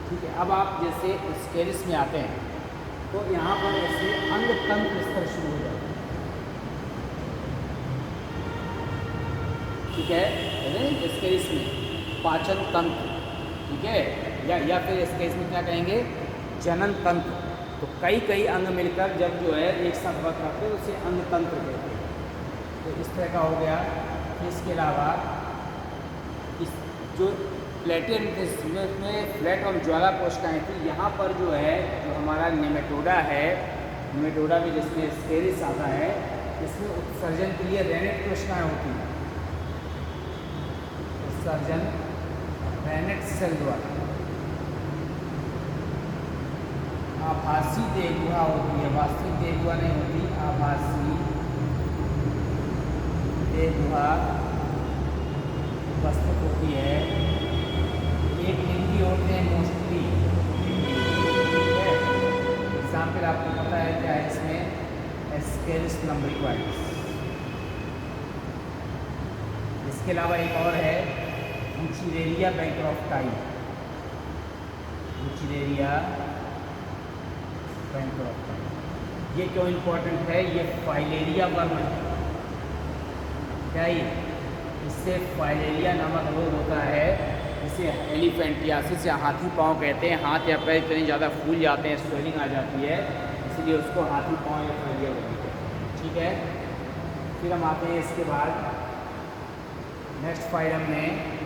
ठीक है, अब आप जैसे स्केरिस में आते हैं तो यहाँ पर ऐसे अंग तंत्र स्तर शुरू हो जाता है। ठीक है, स्केरिस में पाचन तंत्र। ठीक है, या फिर स्केरिस में क्या कहेंगे, जनन तंत्र। तो कई अंग मिलकर जब जो है एक साथ वर्क करते हैं उसे अंग तंत्र कहते हैं। तो इस तरह का हो गया। इसके अलावा इस जो प्लेटियन में फ्लैट और ज्वाला कोशिकाएँ थी, यहाँ पर जो है जो हमारा नेमेटोडा है, नेमेटोडा में जिसमें स्केरिस आता है, इसमें उत्सर्जन के लिए रेनेट कोशिकाएँ होती हैं। उत्सर्जन रेनेट सेल द्वारा। आभासी देहगुहा होती है, वास्तविक देहगुहा नहीं होती, आभासी देहगुहा उपस्थित होती है। एक लिंगी होते हैं मोस्टली। एग्जाम्पल आपको पता है क्या है इसमें, स्केरिस लम्ब्रिकॉइड्स। इसके अलावा एक और है बुचिरेरिया बैंक्रॉफ्टाई, बुचिरेरिया बैंक्रॉफ्टाई। ये क्यों इम्पोर्टेंट है, ये फाइलेरिया वर्म है। क्या ये, इससे फाइलेरिया नामक रोग होता है, इसे एलिफेंटियासिस या हाथी पाँव कहते हैं। हाथ या पैर इतने ज़्यादा फूल जाते हैं, स्वेलिंग आ जाती है, इसलिए उसको हाथी पाँव या फाइलेरिया बोलते हैं। ठीक है, फिर हम आते हैं इसके बाद नेक्स्ट फाइलम में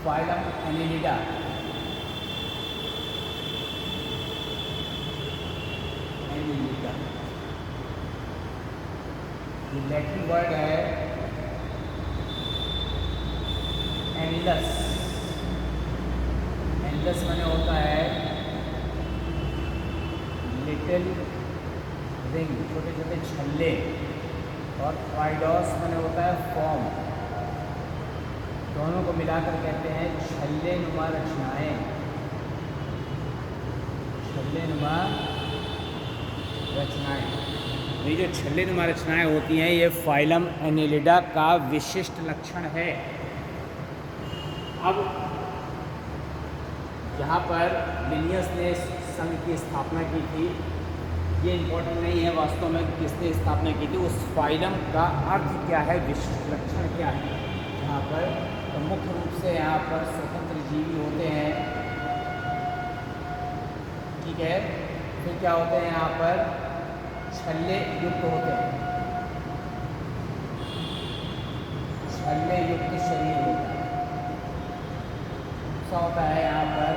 फाइलम एनिलिडा। एनिलिडा ये लैटिन वर्ड है एनिलस। एनिलस माने होता है लिटिल रिंग, छोटे छोटे छल्ले, और ऑइडोस मैंने होता है फॉर्म, दोनों को मिलाकर कहते हैं छल्ले नुमा रचनाएँ। छल्ले नुमा रचनाएँ, ये जो छल्ले नुमा रचनाएँ होती हैं ये फाइलम एनेलिडा का विशिष्ट लक्षण है। अब यहाँ पर लिनियस ने संघ की स्थापना की थी, ये इम्पोर्टेंट नहीं है वास्तव में किसने स्थापना की थी, उस फाइलम का अर्थ क्या है, विशिष्ट लक्षण क्या है। यहाँ पर तो मुख्य रूप से यहाँ पर स्वतंत्र जीवी होते हैं, ठीक है। फिर क्या होते हैं, यहाँ पर छल्ले युक्त होते हैं, छल्ले युक्त शरीर होता है। दूसरा होता है यहाँ पर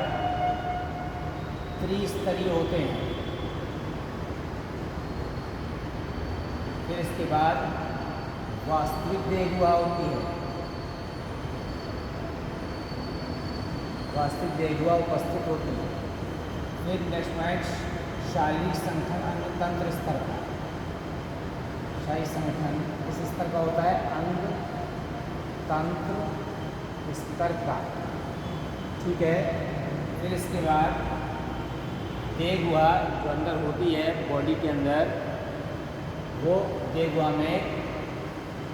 त्रिस्तरीय होते हैं। फिर इसके बाद वास्तविक देहगुहा होती है, वास्तविक देहगुहा उपस्थित होती है। फिर नेक्स्ट पॉइंट शारीरिक संगठन अंग तंत्र स्तर का, शारीरिक संगठन इस स्तर का होता है अंग तंत्र स्तर का, ठीक है। फिर इसके बाद देहगुहा जो अंदर होती है बॉडी के अंदर, वो देहगुहा में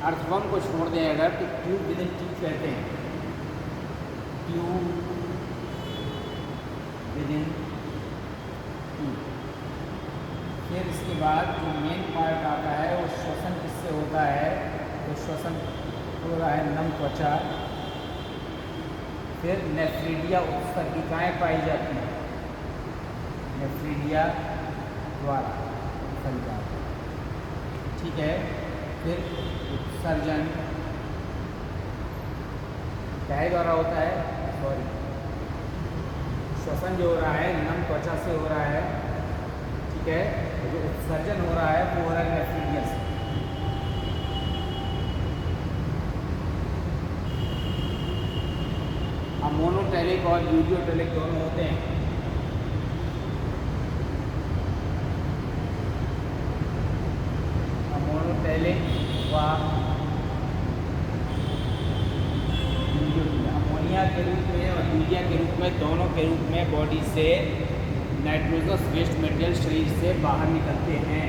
अर्थवम को छोड़ दें अगर तो ट्यूब विद इन ट्यूब कहते हैं, ट्यूब विद इन ट्यूब। फिर इसके बाद जो मेन पार्ट आता है वो श्वसन किससे होता है, तो श्वसन हो रहा है नम त्वचा। फिर नेफ्रीडिया उत्सर्गिकाएँ पाई जाती हैं, नेफ्रीडिया द्वारा उत्सर्गिका, ठीक है। फिर उत्सर्जन क्या द्वारा होता है, सॉरी श्वसन जो हो रहा है नम त्वचा से हो रहा है, ठीक है। जो उत्सर्जन हो रहा है वो हो रहा है नेफ्रीडिया से। अब मोनोटेलिक और यूडियोटेलिक दोनों होते हैं। मोनोटेलिक व अमोनिया के रूप में और यूरिया के रूप में, दोनों के रूप में बॉडी से नाइट्रोजनस वेस्ट मटेरियल शरीर से बाहर निकलते हैं,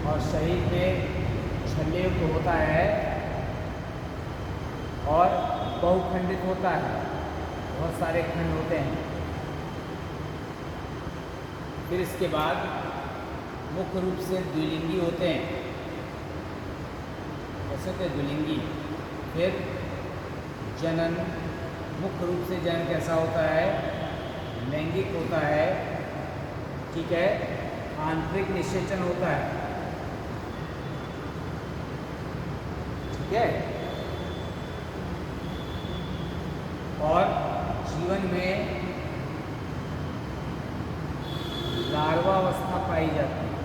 और शरीर में छल्ले युक्त होता है और बहुखंडित होता है, बहुत सारे खंड होते हैं। फिर इसके बाद मुख्य रूप से द्विलिंगी होते हैं, ऐसे तो द्विलिंगी। फिर जनन, मुख्य रूप से जनन कैसा होता है, लैंगिक होता है, ठीक है। आंतरिक निषेचन होता है, ठीक है। और जीवन में लार्वावस्था पाई जाती है।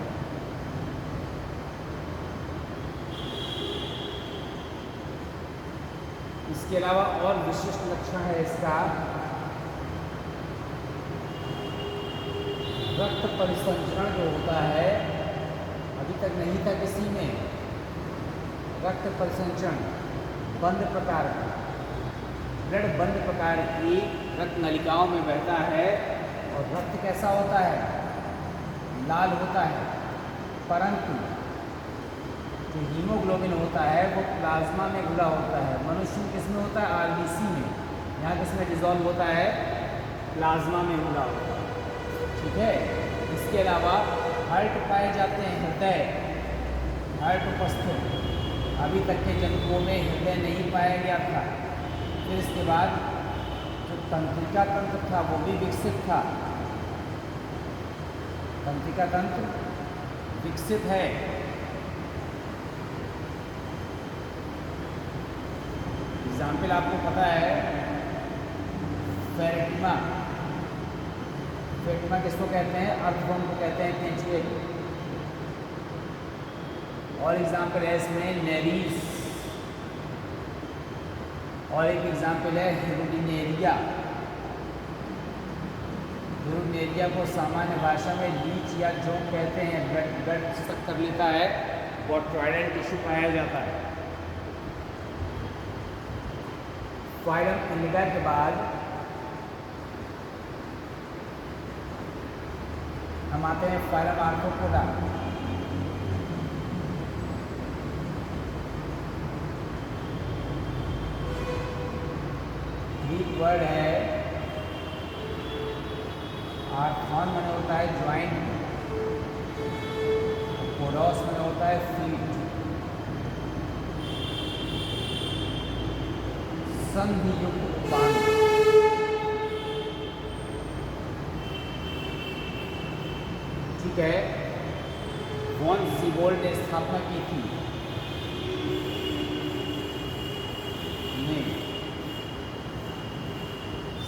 इसके अलावा और विशिष्ट लक्षण है इसका, रक्त परिसंचरण जो होता है, अभी तक नहीं था किसी में, रक्त परिसंचरण बंद प्रकार का, ब्लड बंद प्रकार की रक्त नलिकाओं में बहता है, और रक्त कैसा होता है, लाल होता है। परंतु जो हीमोग्लोबिन होता है वो प्लाज्मा में घुला होता है। मनुष्य में किसमें होता है, आरबीसी में, यहाँ किसमें डिजॉल्व होता है, प्लाज्मा में घुला होता है, ठीक है। इसके अलावा हार्ट पाए जाते हैं, हृदय, हार्ट उपस्थित, अभी तक के जंतुओं में हृदय नहीं पाया गया था। फिर इसके बाद जो तंत्रिका तंत्र था वो भी विकसित था, तंत्रिका तंत्र विकसित है। एग्जाम्पल आपको पता है फेरेटिमा, फेरेटिमा किसको कहते हैं, अर्थवर्म को कहते हैं, केंचुए। और एग्जाम्पल है इसमें नेरीज, और एक एग्जाम्पल है हेरोडिनेरिया। प्लूमेरिया को सामान्य भाषा में लीच या जोंक कहते हैं। ब्लड सक कर लेता है, बोट्रॉयडल टिश्यू पाया जाता है। फाइलम एनिलिडा के बाद हम आते हैं फाइलम आर्थ्रोपोडा। ग्रीक वर्ड है आर्थॉन, मैंने होता है ज्वाइंट, पोडोस मैंने होता है फीट। संधि युक्त उपांग, ठीक है, वॉन सीबोल्ड ने स्थापना की थी।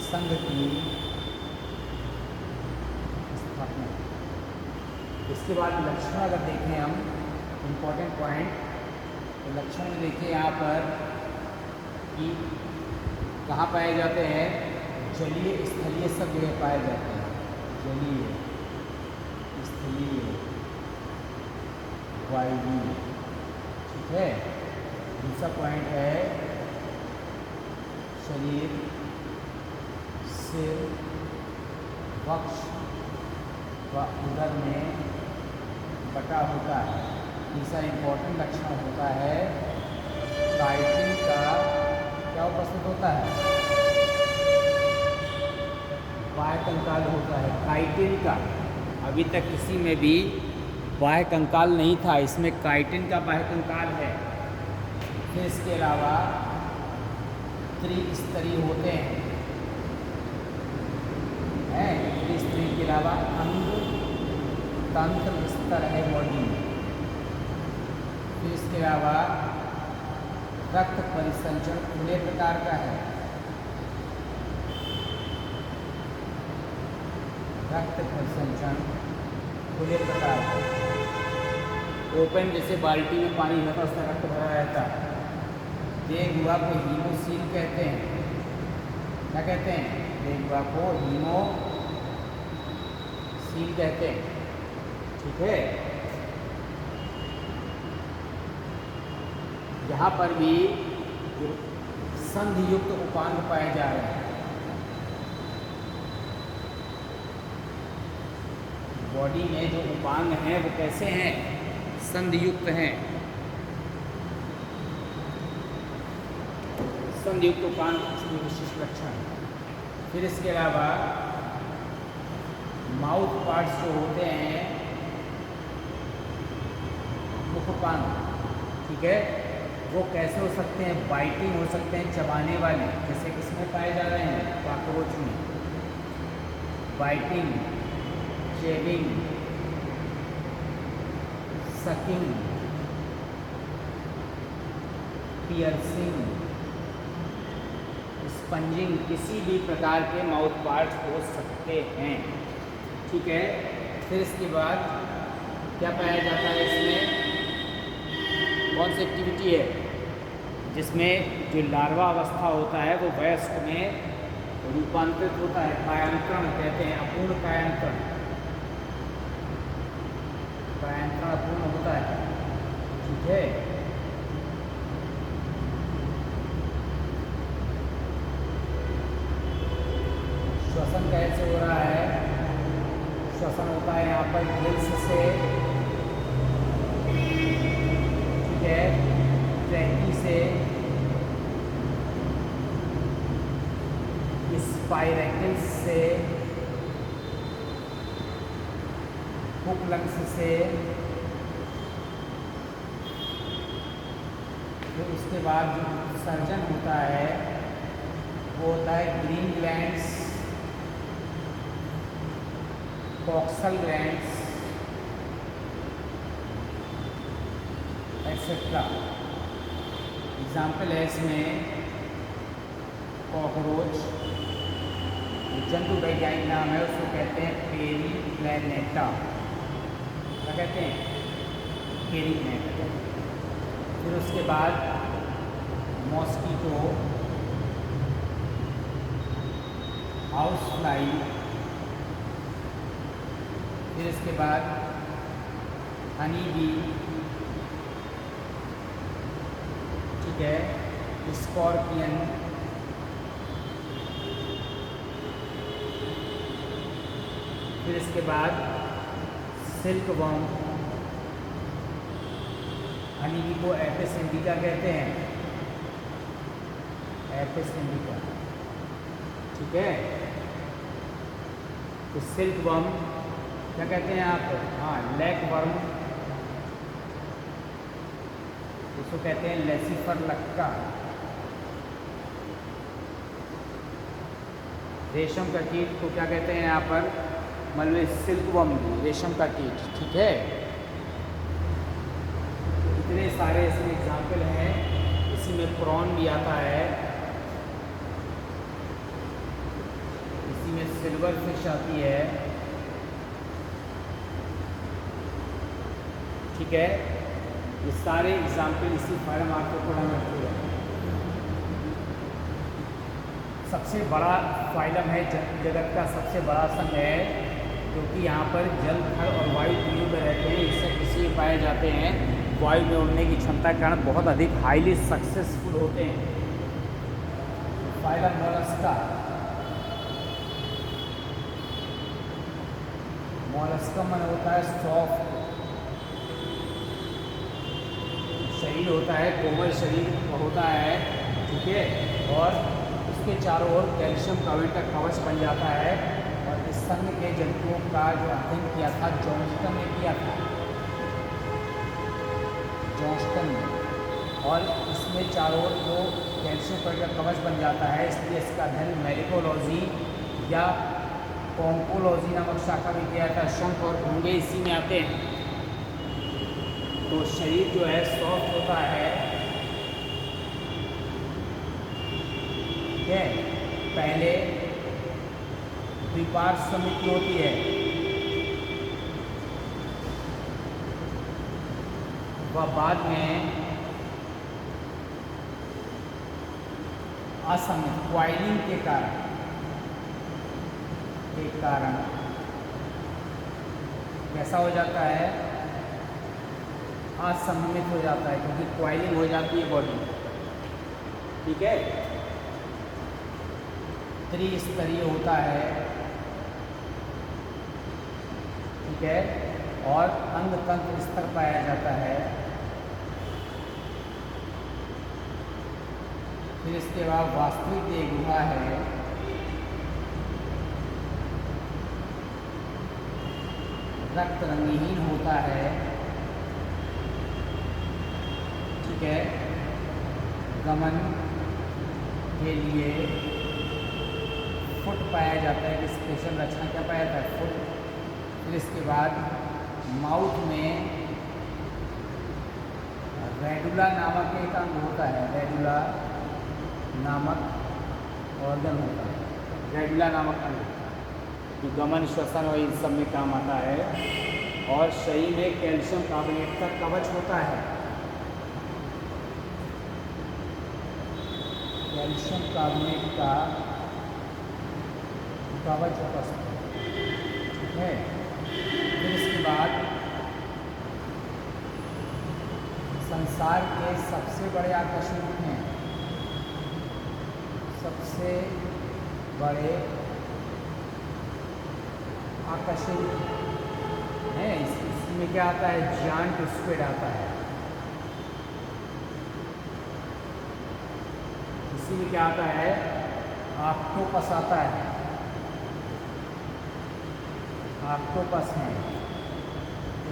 संघ की स्थापना। इसके बाद लक्षण अगर देखें हम, इम्पोर्टेंट पॉइंट, तो लक्षण में देखिए यहाँ पर कि कहाँ पाए जाते हैं, जलीय स्थलीय सब जगह पाए जाते हैं। जलीय, स्थलीय, वायवीय, ठीक है। दूसरा पॉइंट है शरीर, सिर, वक्ष व उदर में बटा होता है। तीसरा इम्पोर्टेंट लक्षण होता है काइटिन का क्या उपस्थित होता है, बाह्य कंकाल होता है काइटिन का। अभी तक किसी में भी बाह्य कंकाल नहीं था, इसमें काइटिन का बाह्य कंकाल है। फिर इसके अलावा त्रिस्तरीय होते हैं, त्रिस्तरीय के अलावा अंग तंत्र स्तर है बॉडी में। फिर इसके अलावा रक्त परिसंचरण खुले प्रकार का है, रक्त परिसंचरण खुले प्रकार का। ओपन जैसे बाल्टी में पानी रहता है उसमें रक्त भरा रहता है। देह गुहा को हीमोसील कहते हैं। क्या कहते हैं? देह गुहा को हीमोसील कहते हैं, ठीक है। यहाँ पर भी संधि युक्त उपांग पाए जा रहे हैं। बॉडी में जो उपांग हैं वो कैसे हैं? संधि युक्त हैं। संधि युक्त उपांग इसकी विशिष्ट लक्षण है। फिर इसके अलावा माउथ पार्ट्स जो होते हैं, मुखपांग, ठीक है, वो कैसे हो सकते हैं? बाइटिंग हो सकते हैं, चबाने वाले, जैसे किसमें पाए जा रहे हैं? कॉकरोच में। Biting, chewing, sucking, piercing, spongin, किसी भी प्रकार के माउथ पार्ट्स हो सकते हैं, ठीक है। फिर इसके बाद क्या पाया जाता है इसमें? कौन सी एक्टिविटी है जिसमें जो लार्वा अवस्था होता है वो वयस्क में रूपांतरित होता है? कायांतरण कहते हैं, अपूर्ण कायांतरण। कायांतरण अपूर्ण होता है, ठीक है। श्वसन कैसे हो रहा है? श्वसन होता है यहाँ पर गिल्स से, ठीक है, ट्रैकी से, स्पाइरेकल्स से, हुक लंग्स से। फिर उसके बाद जो सर्जन होता है वो होता है green glands, coxal glands, etcetera. Example है इसमें कॉकरोच, जंतु वैज्ञानिक नाम है उसको कहते हैं पेरीप्लैनेटा। क्या कहते हैं? पेरीप्लैनेटा। फिर उसके बाद मॉस्किटो, हाउस फ्लाई, फिर इसके बाद हनी बी, ठीक है, स्कॉर्पियन, फिर इसके बाद सिल्क वर्म, हनी बी को एपिस इंडिका कहते हैं, एपिस इंडिका, ठीक है। तो सिल्क वर्म क्या कहते हैं आप, हाँ, लैक वर्म, इसको कहते हैं लेसिफर लक्का। रेशम का कीट को क्या कहते हैं यहाँ पर, मतलब सिल्क वर्म, रेशम का कीट, ठीक है। इतने सारे इसमें एग्जाम्पल हैं। इसी में प्रॉन भी आता है, इसी में सिल्वर फिश आती है, ठीक है। ये सारे एग्जाम्पल इसी फाइलम आपको पढ़ा रखते हैं। सबसे बड़ा फाइलम है जगत का सबसे बड़ा संघ है, क्योंकि यहाँ पर जल, थल और वायु तीनों में रहते हैं। इससे किसी पाए जाते हैं वायु में उड़ने की क्षमता के कारण बहुत अधिक हाईली सक्सेसफुल होते हैं। फाइलम मोलस्का, मोलस्का मन होता है सॉफ्ट शरीर होता है, कोमल शरीर होता है, ठीक है। और उसके चारों ओर कैल्शियम कार्बोनेट का कवच बन जाता है। और इस संघ के जंतुओं का जो अध्ययन किया था जॉन्स्टन ने किया था, जॉन्स्टन ने, और इसमें चारों ओर जो कैल्शियम कार्बोनेट का कवच बन जाता है, इसलिए इसका अध्ययन मेडिकोलॉजी या कॉम्पोलॉजी नामक शाखा में किया था। शंख और भूंगे इसी में आते हैं। तो शरीर जो है सॉफ्ट होता है, ठीक है। पहले द्विपार्श्व समिति होती है, वह बाद में असमित क्वाइलिंग के कारण कैसा हो जाता है, असममित हो जाता है, क्योंकि क्वाइलिंग हो जाती है बॉडी, ठीक है। त्रिस्तरीय होता है, ठीक है, और अंग तंत्र स्तर पाया जाता है। फिर इसके बाद वास्तविक देह गुहा है, रक्त रंगहीन होता है, ठीक है। गमन के लिए फुट पाया जाता है, कि स्पेशल रचना क्या पाया जाता है, फुट। फिर इसके बाद माउथ में रेडुला नामक एक अंग होता है, रेडुला नामक ऑर्गन होता है, रेडुला नामक अंग, जो गमन, श्वसन और इन सब में काम आता है। और शरीर में कैल्शियम कार्बोनेट का कवच होता है, कैल्शियम कार्बोनेट का कवच होता है, ठीक है। फिर इसके बाद संसार के सबसे बड़े आकर्षण हैं, सबसे बड़े आकर्षण है, इसमें क्या आता है, जायंट स्क्विड आता है। इसी में क्या आता है, ऑक्टोपस आता है, ऑक्टोपस हैं,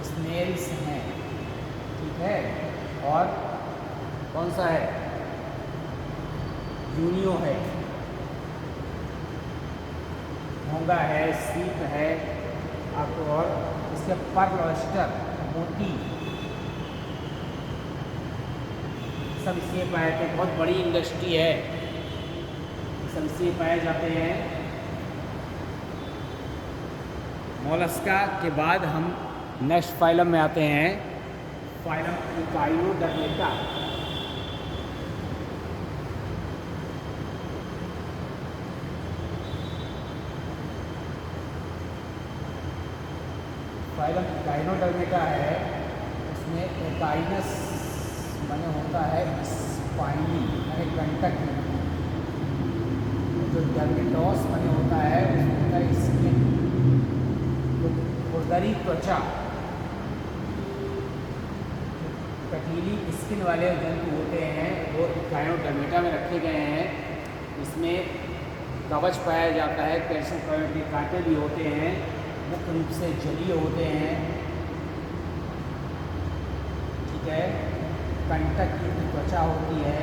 स्नेल्स हैं, ठीक है। और कौन सा है, यूनियो है, घोंगा है, सीप है, आपको, और इसके पर्ल ऑयस्टर, मोती, सब इसलिए पाए जाते हैं। बहुत बड़ी इंडस्ट्री है, सब इसलिए पाए जाते हैं। मोलस्का के बाद हम नेक्स्ट फाइलम में आते हैं, फाइलम इकाइनोडर्मेटा। फाइलम गाइनोडर्मेटा है उसमें एकाइनस माने होता है स्पाइनी यानी कंटक में, जो डर्मेटोस माने होता है उसमें होता है स्किन, तो खुरदरी त्वचा कटीली स्किन वाले जंतु होते हैं वो गाइनोडर्मेटा में रखे गए हैं। इसमें कवच पाया जाता है, कैल्शियम कार्बोनेट के कांटे भी होते हैं, मुख्य रूप से जलीय होते हैं। ठीक है, कंटक की त्वचा होती है,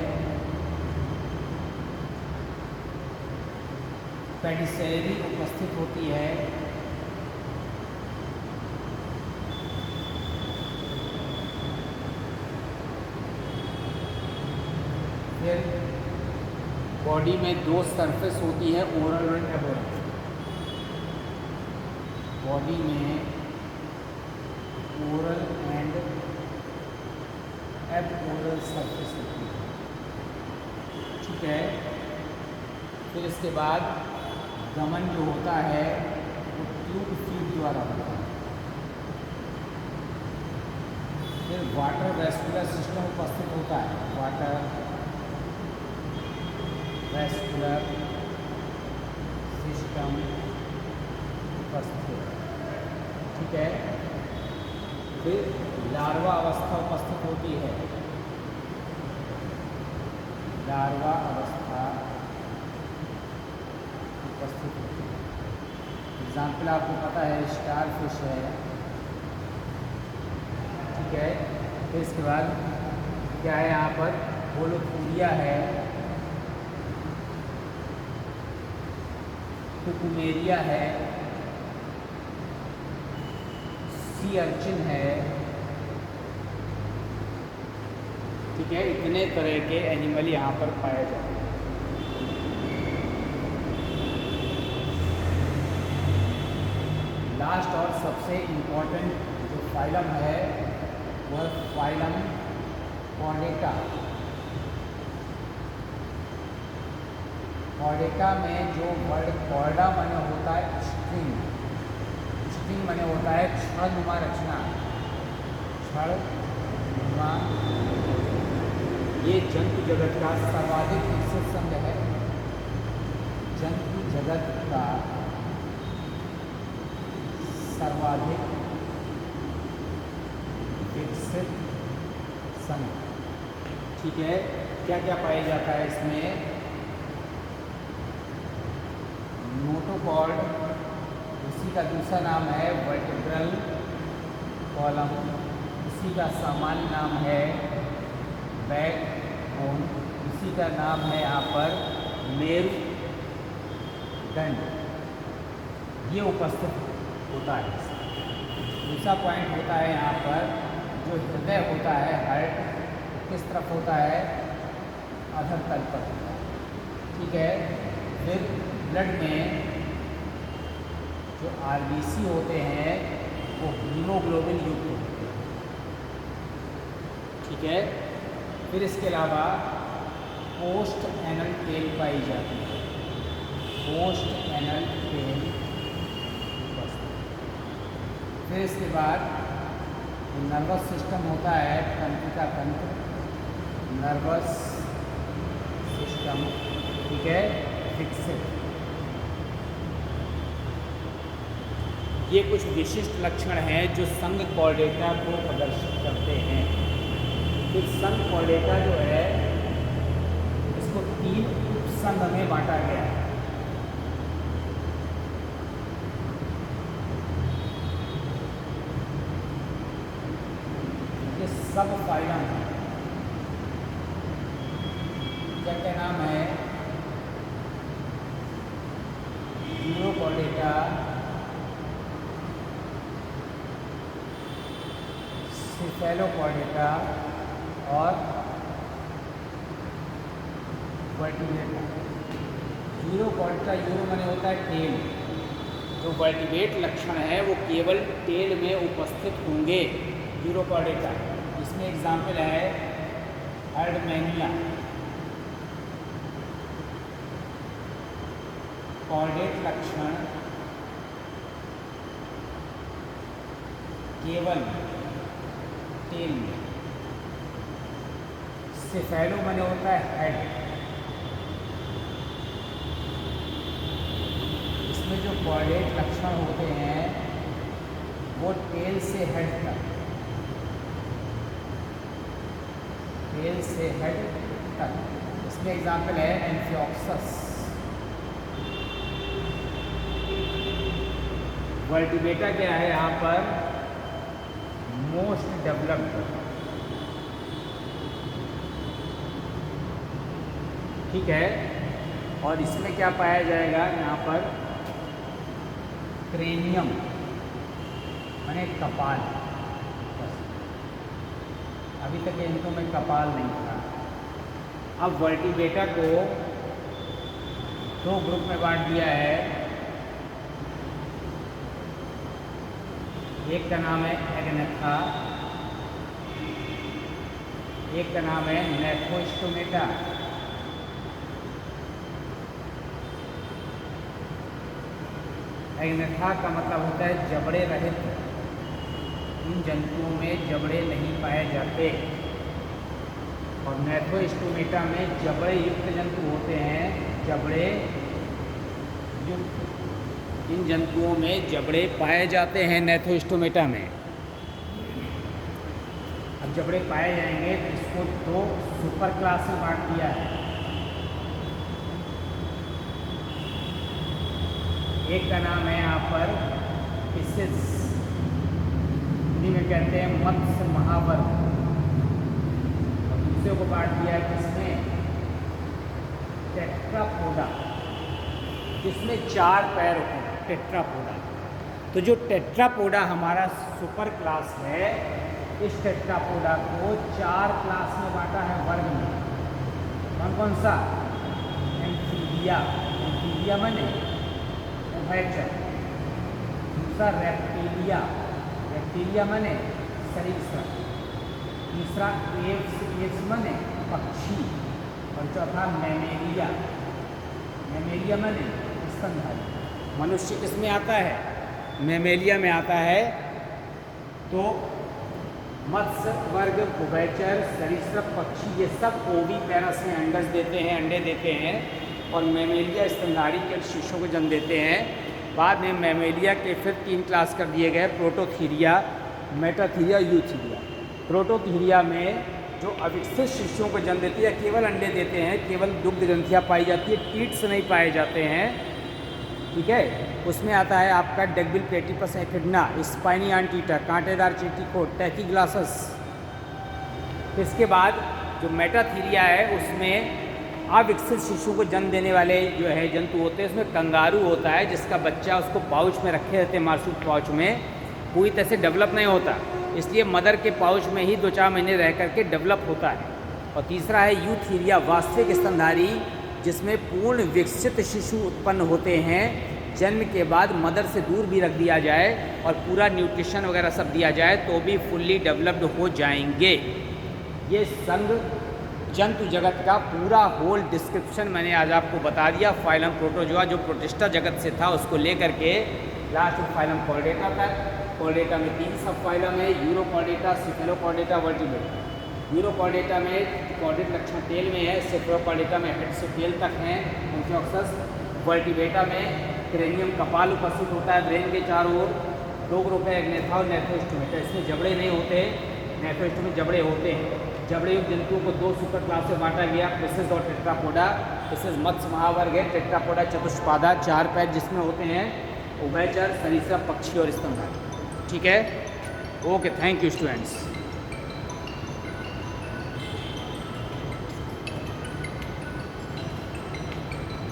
पेडिसेलरी उपस्थित होती है, फिर बॉडी में दो सरफेस होती है, ओरल और एबोरल। बॉडी में ओरल एंड एबोरल सरफेस होती है। ठीक है, फिर इसके बाद गमन जो होता है वो ट्यूब फीड द्वारा होता है। फिर वाटर वेस्कुलर सिस्टम उपस्थित होता है, वाटर वेस्कुलर सिस्टम उपस्थित होता है। ठीक है, फिर लार्वा अवस्था उपस्थित होती है, लार्वा अवस्था उपस्थित होती है। एग्जाम्पल आपको पता है स्टार फिश है। ठीक है, फिर इसके बाद क्या है यहाँ पर, होलोथूरिया है, कुकुमेरिया है, सी अर्चिन है। ठीक है, इतने तरह के एनिमल यहाँ पर पाए जाते हैं। लास्ट और सबसे इम्पोर्टेंट जो फाइलम है वह फाइलम कॉर्डेटा। कॉर्डेटा में जो वर्ड कॉर्डा माने होता है स्ट्रिंग, स्ट्रिंग माने होता है छड़नुमा रचना, छड़नुमा। ये जंतु जगत का सर्वाधिक विकसित संघ है, जंतु जगत का सर्वाधिक विकसित संघ। ठीक है, क्या क्या पाया जाता है इसमें, नोटोकॉर्ड, उसी का दूसरा नाम है वर्टिब्रल कॉलम, उसी का सामान्य नाम है बैकबोन, उसी का नाम है यहाँ पर मेरुदंड, ये उपस्थित होता है। दूसरा पॉइंट होता है यहाँ पर जो हृदय होता है, हार्ट किस तरफ होता है, अधर तल पर होता है। ठीक है, फिर ब्लड में जो आरबीसी होते हैं वो हीमोग्लोबिन युक्त होते हैं। ठीक है, फिर इसके अलावा पोस्ट एनल टेल पाई जाती है, पोस्ट एनल टेल। फिर इसके बाद नर्वस सिस्टम होता है, तंत्रिका तंत्र, नर्वस सिस्टम। ठीक है, विकसित। ये कुछ विशिष्ट लक्षण हैं जो संघ कॉर्डेटा को प्रदर्शित करते हैं। फिर संघ कॉर्डेटा जो है इसको 3 उपसंघ में बांटा गया है। ये सब फाइलम क्या क्या नाम है, यूरोकॉर्डेटा, सिफेलोकॉर्डेटा और वर्टिब्रेटा। यूरोकॉर्डेटा, यूरो माने होता है टेल, जो वर्टिब्रेट लक्षण है वो केवल टेल में उपस्थित होंगे, यूरोकॉर्डेटा। इसमें एग्जाम्पल है हर्डमैनिया, कॉर्डेट लक्षण केवल टेल में। सेफेलो माने होता है हेड। इसमें जो कॉर्डेट लक्षण होते हैं वो टेल से हेड तक, टेल से हेड तक। इसमें एग्जाम्पल है एम्फियोक्सस। वर्टिब्रेटा क्या है यहाँ पर? मोस्ट डेवलप्ड, ठीक है। और इसमें क्या पाया जाएगा यहाँ पर? क्रेनियम माने कपाल। बस अभी तक इनको में कपाल नहीं था। अब वर्टिब्रेटा को दो ग्रुप में बांट दिया है। एक का नाम है एग्नेथा, एक का नाम है नेफ्रोस्टोमेटा। एग्नेथा का मतलब होता है जबड़े रहित। इन जंतुओं में जबड़े नहीं पाए जाते। और नेफ्रोस्टोमेटा में जबड़े युक्त जंतु होते हैं, जबड़े युक्त। इन जंतुओं में जबड़े पाए जाते हैं नेफ्रोस्टोमेटा में। अब जबड़े पाए जाएंगे तो इसको दो सुपर क्लास में बांट दिया है। एक का नाम है यहाँ पर फिशिस, हिंदी में कहते हैं मत्स्य महावर्ग। और दूसरे को बांट दिया है किसमें? टेट्रापोडा, जिसमें 4 पैर होते हैं, टेट्रापोडा। तो जो टेट्रापोडा हमारा सुपर क्लास है, इस टेट्रापोडा को 4 क्लास में बांटा है वर्ग में। कौन कौन सा? एम्फीबिया, एम्फीबिया माने उभयचर। दूसरा रेप्टिलिया, रेप्टिलिया माने सरीसृप। तीसरा एप्स, एप्स माने पक्षी। और चौथा मैमेलिया, मैमेलिया माने स्तनधारी। मनुष्य किसमें आता है? मैमेलिया में आता है। तो मत्स्य वर्ग, उभयचर, सरीसृप, पक्षी, ये सब ओविपेरस में अंडज देते हैं, अंडे देते हैं। और मैमेलिया स्तनधारी के शिशुओं को जन्म देते हैं। बाद में मैमेलिया के फिर 3 क्लास कर दिए गए, प्रोटोथीरिया, मेटाथीरिया, यूथीरिया। प्रोटोथीरिया में जो अविकसित शिशुओं को जन्म देती है, केवल अंडे देते हैं, केवल दुग्ध ग्रंथियाँ पाई जाती है, कीट्स नहीं पाए जाते हैं, ठीक है। उसमें आता है आपका डगबिल प्लेटिपस एफिडना, स्पाइनी एंटीटा, कांटेदार चींटीकोट, टैकीग्लासस। इसके बाद जो मेटाथीरिया है उसमें अविकसित शिशु को जन्म देने वाले जो है जंतु होते हैं। उसमें कंगारू होता है, जिसका बच्चा उसको पाउच में रखे रहते हैं, मार्सूट पाउच में, पूरी तरह से डेवलप नहीं होता, इसलिए मदर के पाउच में ही 2-4 महीने रह करके डेवलप होता है। और तीसरा है यूथीरिया, वास्तविक स्तनधारी, जिसमें पूर्ण विकसित शिशु उत्पन्न होते हैं। जन्म के बाद मदर से दूर भी रख दिया जाए और पूरा न्यूट्रिशन वगैरह सब दिया जाए तो भी फुल्ली डेवलप्ड हो जाएंगे। ये संघ जंतु जगत का पूरा होल डिस्क्रिप्शन मैंने आज आपको बता दिया। फाइलम प्रोटोजोआ जो प्रोटिस्टा जगत से था उसको लेकर के लास्ट में फाइलम कॉर्डेटा तक। कॉर्डेटा में 3 सब फाइलम है, यूरोकॉर्डेटा, सिफेलोकॉर्डेटा, वर्टिब्रेटा। यूरोकॉर्डेटा में कॉर्डेट लक्षण टेल में है, सिफेलोकॉर्डेटा में हेड से टेल तक है, एम्फियोक्सस। वर्टिब्रेटा में क्रेनियम कपाल उपस्थित होता है ब्रेन के चारों ओर। 2 ग्रुप है, एग्नेथा और नेफ्रोस्टोमेटा। इसमें जबड़े नहीं होते, नेफ्रोस्टोमेटा में जबड़े होते हैं। जबड़े युक्त जंतुओं को 2 सुपर क्लास में बांटा गया, फिशिस और टेट्रापोडा। फिशिस मत्स्य महावर्ग है, टेट्रापोडा चतुष्पादा, 4 पैर जिसमें होते हैं, उभयचर, सरीसृप, पक्षी और स्तनधारी, ठीक है। Okay, thank you students.